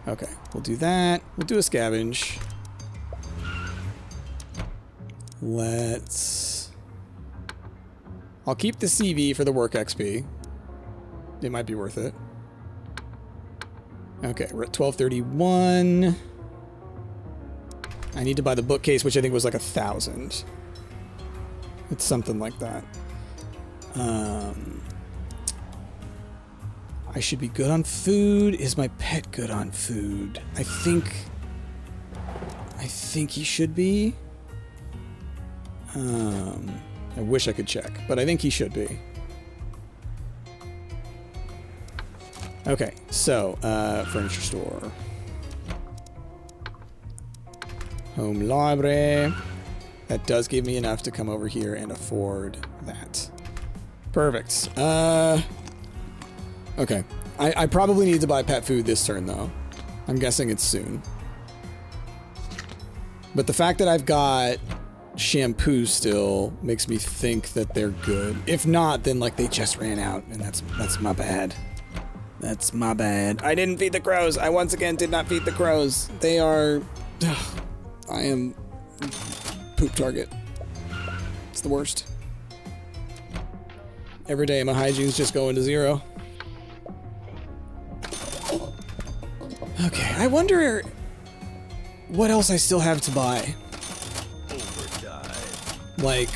Okay, we'll do that. We'll do a scavenge. I'll keep the CV for the work XP. It might be worth it. Okay, we're at 1231. I need to buy the bookcase, which I think was like 1,000. It's something like that. I should be good on food. Is my pet good on food? I think he should be. I wish I could check, but I think he should be. Okay, so, furniture store. Home library. That does give me enough to come over here and afford that. Perfect. Okay. I probably need to buy pet food this turn, though. I'm guessing it's soon. But the fact that I've got shampoo still makes me think that they're good. If not, then like they just ran out, and that's my bad. That's my bad. I didn't feed the crows. I once again did not feed the crows. They are... I am poop target. It's the worst. Every day my hygiene's just going to 0. Okay, I wonder what else I still have to buy. Like,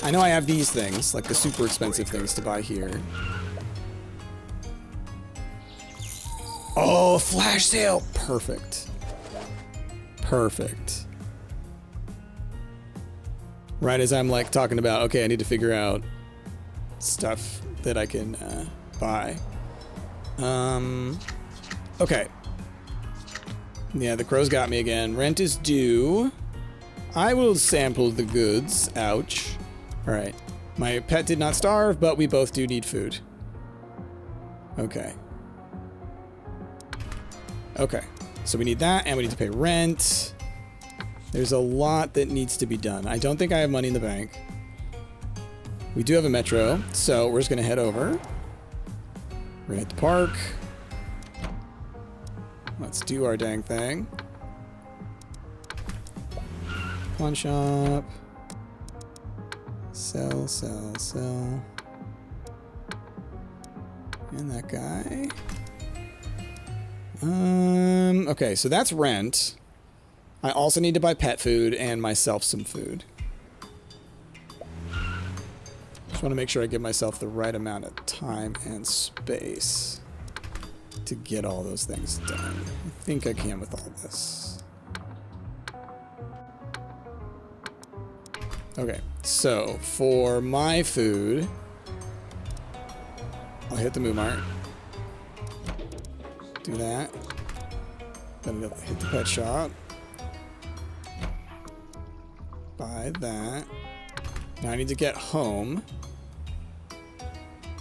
I know I have these things, like the super expensive things to buy here. Oh, flash sale! Perfect. Perfect. Right as I'm like talking about, okay, I need to figure out stuff that I can buy. Okay. Yeah, the crows got me again. Rent is due. I will sample the goods. Ouch. Alright. My pet did not starve, but we both do need food. Okay. Okay. So we need that, and we need to pay rent. There's a lot that needs to be done. I don't think I have money in the bank. We do have a metro, so we're just going to head over. We're going to hit the park. Let's do our dang thing. Pawn shop. Sell, sell, sell. And that guy. Okay, so that's rent. I also need to buy pet food and myself some food. Just want to make sure I give myself the right amount of time and space to get all those things done. I think I can with all this. Okay, so for my food, I'll hit the Moo Mart. Do that. Then I'll hit the pet shop. Buy that. Now I need to get home.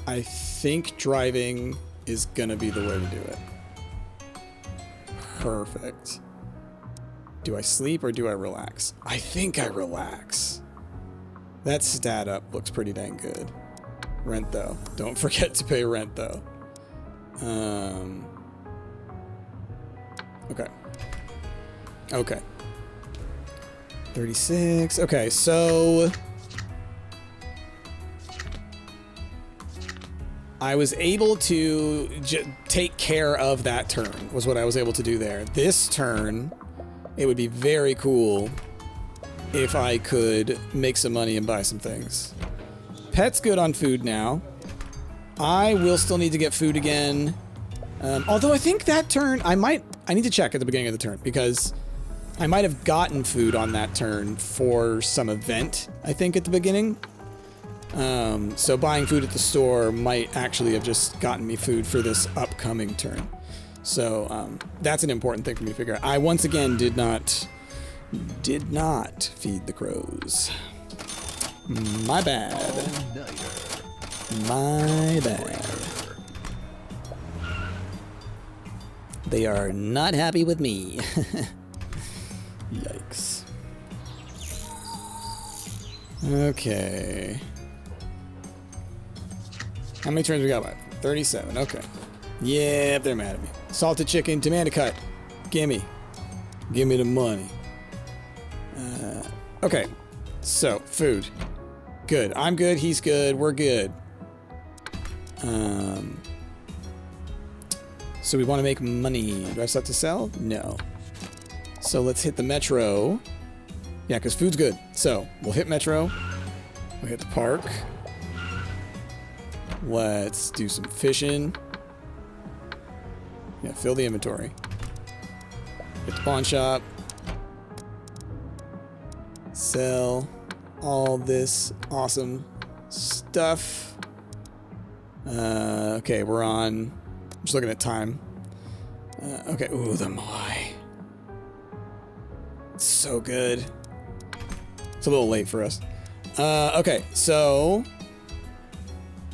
I think driving is gonna be the way to do it. Perfect. Do I sleep or do I relax? I think I relax. That stat up looks pretty dang good. Rent though. Don't forget to pay rent though. Okay. Okay. 36. Okay, so I was able to take care of that turn, was what I was able to do there. This turn, it would be very cool if I could make some money and buy some things. Pet's good on food now. I will still need to get food again. Although I think that turn, I need to check at the beginning of the turn because I might have gotten food on that turn for some event, I think, at the beginning. So buying food at the store might actually have just gotten me food for this upcoming turn. So that's an important thing for me to figure out. I once again did not feed the crows. My bad. My bad. They are not happy with me. Yikes. Okay. How many turns we got left? 37. Okay. Yep, they're mad at me. Salted chicken, tomato cut. Gimme. Give me the money. Okay. So, food. Good. I'm good. He's good. We're good. So we want to make money. Do I have stuff to sell? No. So let's hit the metro. Yeah, because food's good. So we'll hit metro. We'll hit the park. Let's do some fishing. Yeah, fill the inventory. Hit the pawn shop. Sell all this awesome stuff. Okay, we're on. I'm just looking at time. Okay, ooh, the Moai. It's so good. It's a little late for us. Okay, so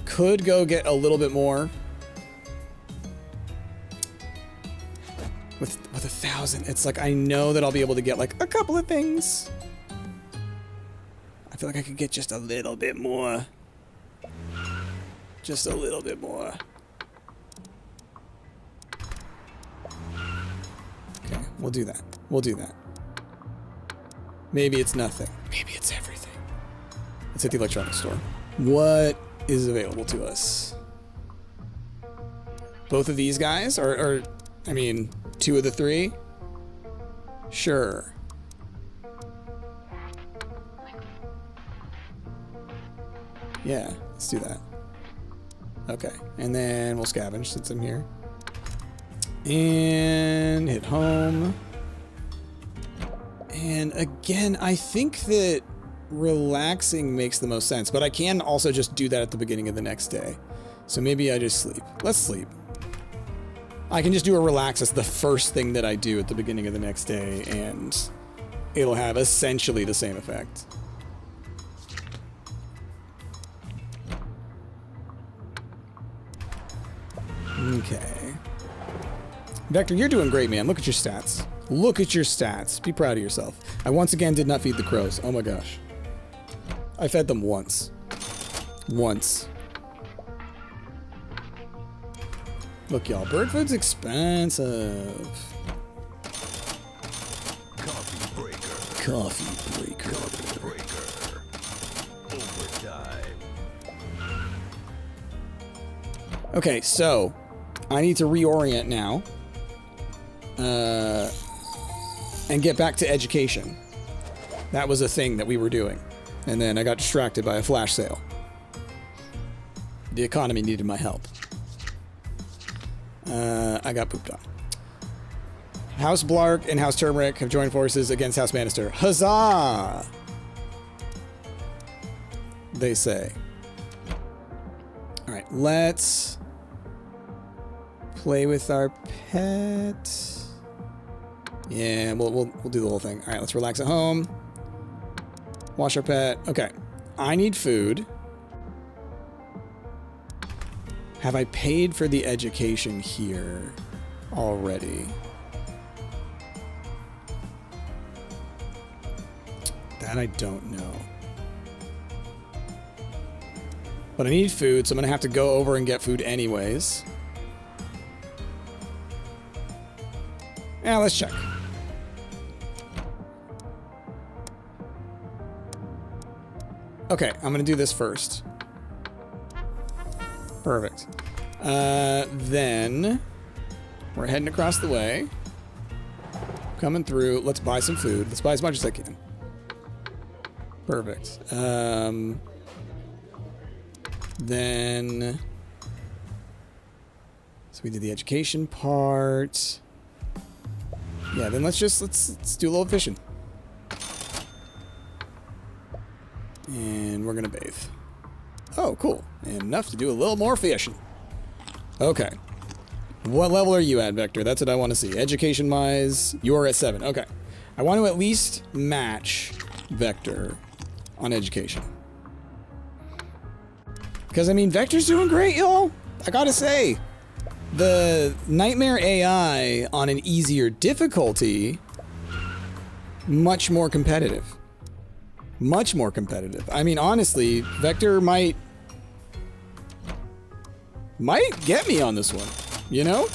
could go get a little bit more with 1,000. It's like I know that I'll be able to get like a couple of things. I feel like I could get just a little bit more. Just a little bit more. Okay, we'll do that. We'll do that. Maybe it's nothing. Maybe it's everything. Let's hit the electronics store. What is available to us? Both of these guys? Or I mean, 2 of the 3? Sure. Yeah, let's do that. Okay, and then we'll scavenge since I'm here. And hit home. And again, I think that relaxing makes the most sense, but I can also just do that at the beginning of the next day. So maybe I just sleep. Let's sleep. I can just do a relax as the first thing that I do at the beginning of the next day, and it'll have essentially the same effect. Okay. Vector, you're doing great, man. Look at your stats. Look at your stats. Be proud of yourself. I once again did not feed the crows. Oh my gosh. I fed them once. Once. Look, y'all. Bird food's expensive. Coffee breaker. Coffee breaker. Coffee breaker. Overtime. Okay, so I need to reorient now. And get back to education. That was a thing that we were doing. And then I got distracted by a flash sale. The economy needed my help. I got pooped on. House Blark and House Turmeric have joined forces against House Bannister. Huzzah! They say. Alright, let's play with our pet. Yeah, we'll do the whole thing. Alright, let's relax at home. Wash our pet. Okay. I need food. Have I paid for the education here already? That I don't know. But I need food, so I'm gonna have to go over and get food anyways. Yeah, let's check. Okay, I'm gonna do this first. Perfect. Then we're heading across the way. Coming through. Let's buy some food. Let's buy as much as I can. Perfect. Then so we did the education part. Yeah, then let's do a little fishing. And we're gonna bathe. Oh, cool. Enough to do a little more fishing. Okay. What level are you at, Vector? That's what I want to see. Education-wise, you're at 7. Okay. I want to at least match Vector on education. Because, I mean, Vector's doing great, y'all. I gotta say. The Nightmare AI on an easier difficulty, much more competitive. Much more competitive. I mean, honestly, Vector might get me on this one, you know?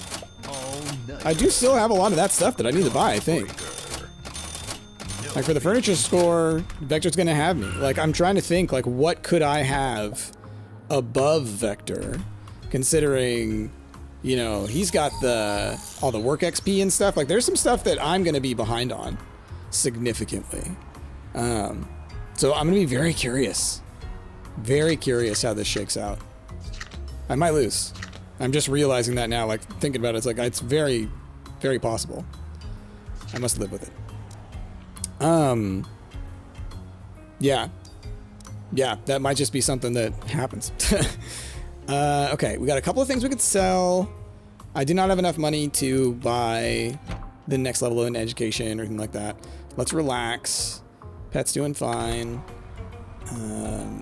I do still have a lot of that stuff that I need to buy, I think. Like, for the furniture store, Vector's gonna have me. Like, I'm trying to think, like, what could I have above Vector, considering, you know, he's got all the work XP and stuff. Like, there's some stuff that I'm gonna be behind on significantly. So I'm gonna be very curious how this shakes out. I might lose. I'm just realizing that now, like, thinking about it, it's like, it's very, very possible. I must live with it. Yeah. Yeah, that might just be something that happens. Okay, we got a couple of things we could sell. I do not have enough money to buy the next level in education or anything like that. Let's relax. Pet's doing fine.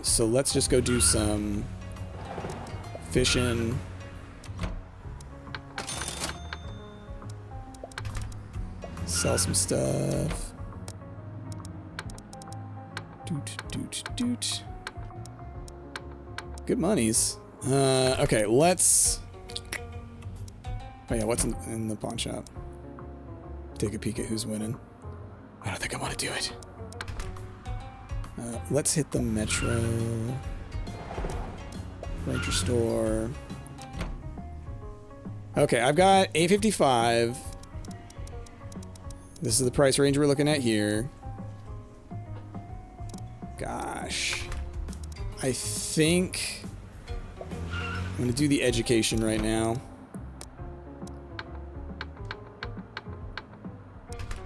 So let's just go do some fishing. Sell some stuff. Doot. Good monies. Okay, let's... Oh yeah, what's in the pawn shop? Take a peek at who's winning. I don't think I want to do it. Let's hit the Metro. Ranger store. Okay, I've got 855. This is the price range we're looking at here. Gosh. I think I'm going to do the education right now.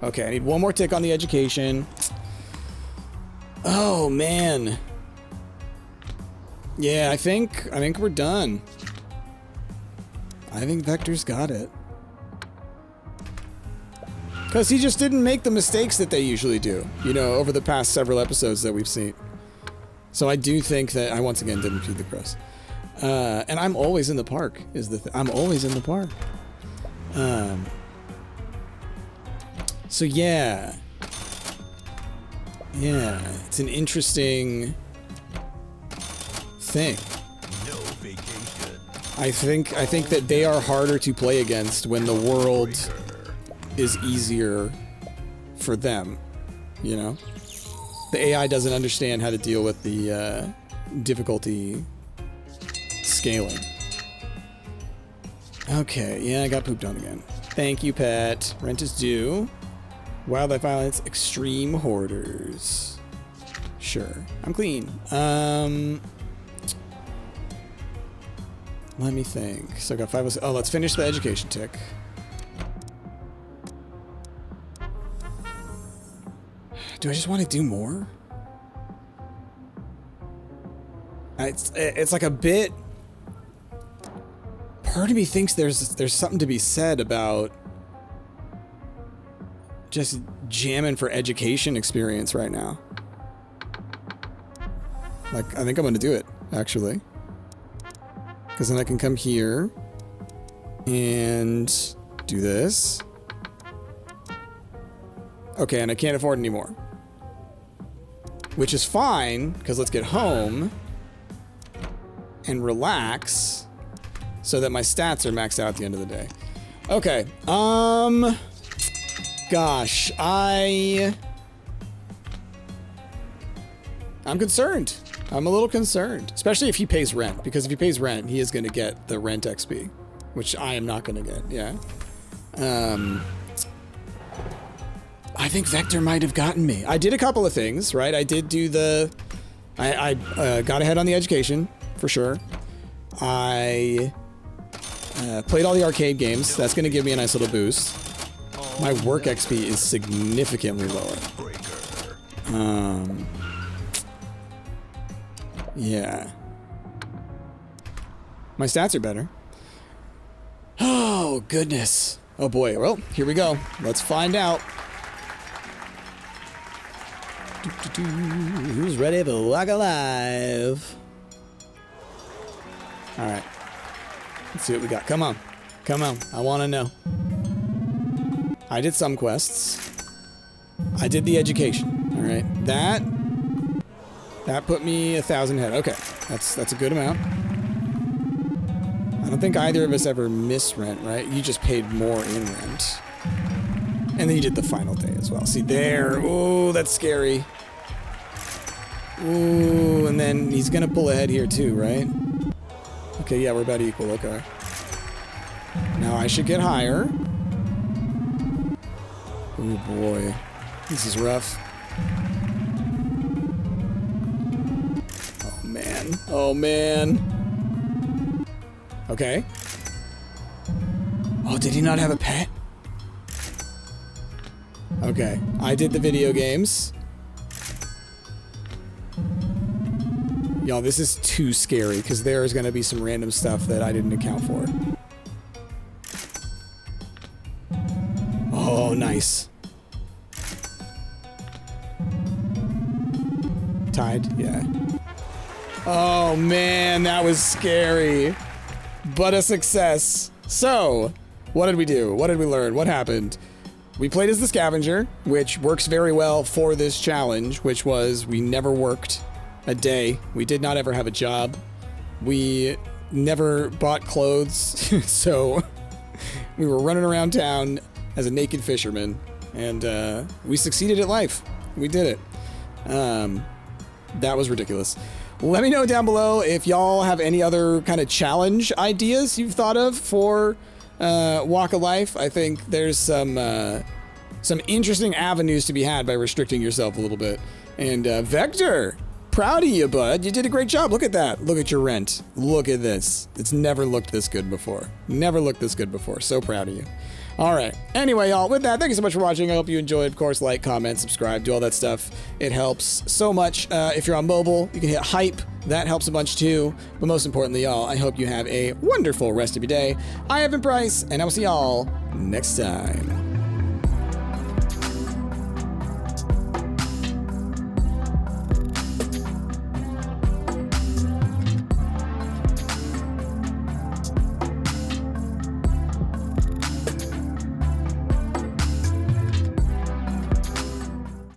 Okay, I need one more tick on the education. Oh, man. Yeah, I think we're done. I think Vector's got it. Because he just didn't make the mistakes that they usually do, you know, over the past several episodes that we've seen. So I do think that I once again didn't feed the crows. And I'm always in the park, is the thing. I'm always in the park. So yeah. Yeah, it's an interesting thing. No vacation. I think that they are harder to play against when the world is easier for them, you know? The AI doesn't understand how to deal with the difficulty scaling. Okay, yeah, I got pooped on again. Thank you, pet. Rent is due. Wildlife violence, extreme hoarders. Sure, I'm clean. Let me think. So I got 5. Oh, let's finish the education tick. Do I just want to do more? It's like a bit... Part of me thinks there's something to be said about just jamming for education experience right now. Like, I think I'm going to do it, actually. Because then I can come here and do this. Okay, and I can't afford any more. Which is fine, because let's get home and relax so that my stats are maxed out at the end of the day. Okay, gosh, I'm concerned. I'm a little concerned, especially if he pays rent, because if he pays rent, he is going to get the rent XP, which I am not going to get, yeah. I think Vector might have gotten me. I did a couple of things, right? I did do the... I got ahead on the education, for sure. I played all the arcade games. That's going to give me a nice little boost. My work XP is significantly lower. Yeah. My stats are better. Oh, goodness. Oh, boy. Well, here we go. Let's find out. Who's ready for Walk Alive? Alright. Let's see what we got. Come on. Come on. I want to know. I did some quests. I did the education. Alright. That That put me 1,000 head. Okay, that's a good amount. I don't think either of us ever missed rent, right? You just paid more in rent. And then you did the final day as well. See there. Oh, that's scary. Ooh, and then he's gonna pull ahead here too, right? Okay, yeah, we're about equal. Okay. Now I should get higher. Oh boy, this is rough. Oh man. Oh man. Okay. Oh, did he not have a pet? Okay, I did the video games. Y'all, this is too scary because there is going to be some random stuff that I didn't account for. Oh, nice. Tied? Yeah. Oh, man, that was scary. But a success. So, what did we do? What did we learn? What happened? We played as the scavenger, which works very well for this challenge, which was we never worked a day. We did not ever have a job. We never bought clothes, so we were running around town as a naked fisherman, and we succeeded at life. We did it. That was ridiculous. Let me know down below if y'all have any other kind of challenge ideas you've thought of for Walk of Life. I think there's some interesting avenues to be had by restricting yourself a little bit. And Vector, proud of you, bud. You did a great job. Look at that. Look at your rent. Look at this. It's never looked this good before. Never looked this good before. So proud of you. All right. Anyway, y'all, with that, thank you so much for watching. I hope you enjoyed. Of course, like, comment, subscribe, do all that stuff. It helps so much. If you're on mobile, you can hit hype. That helps a bunch too. But most importantly, y'all, I hope you have a wonderful rest of your day. I have been Bryce, and I will see y'all next time.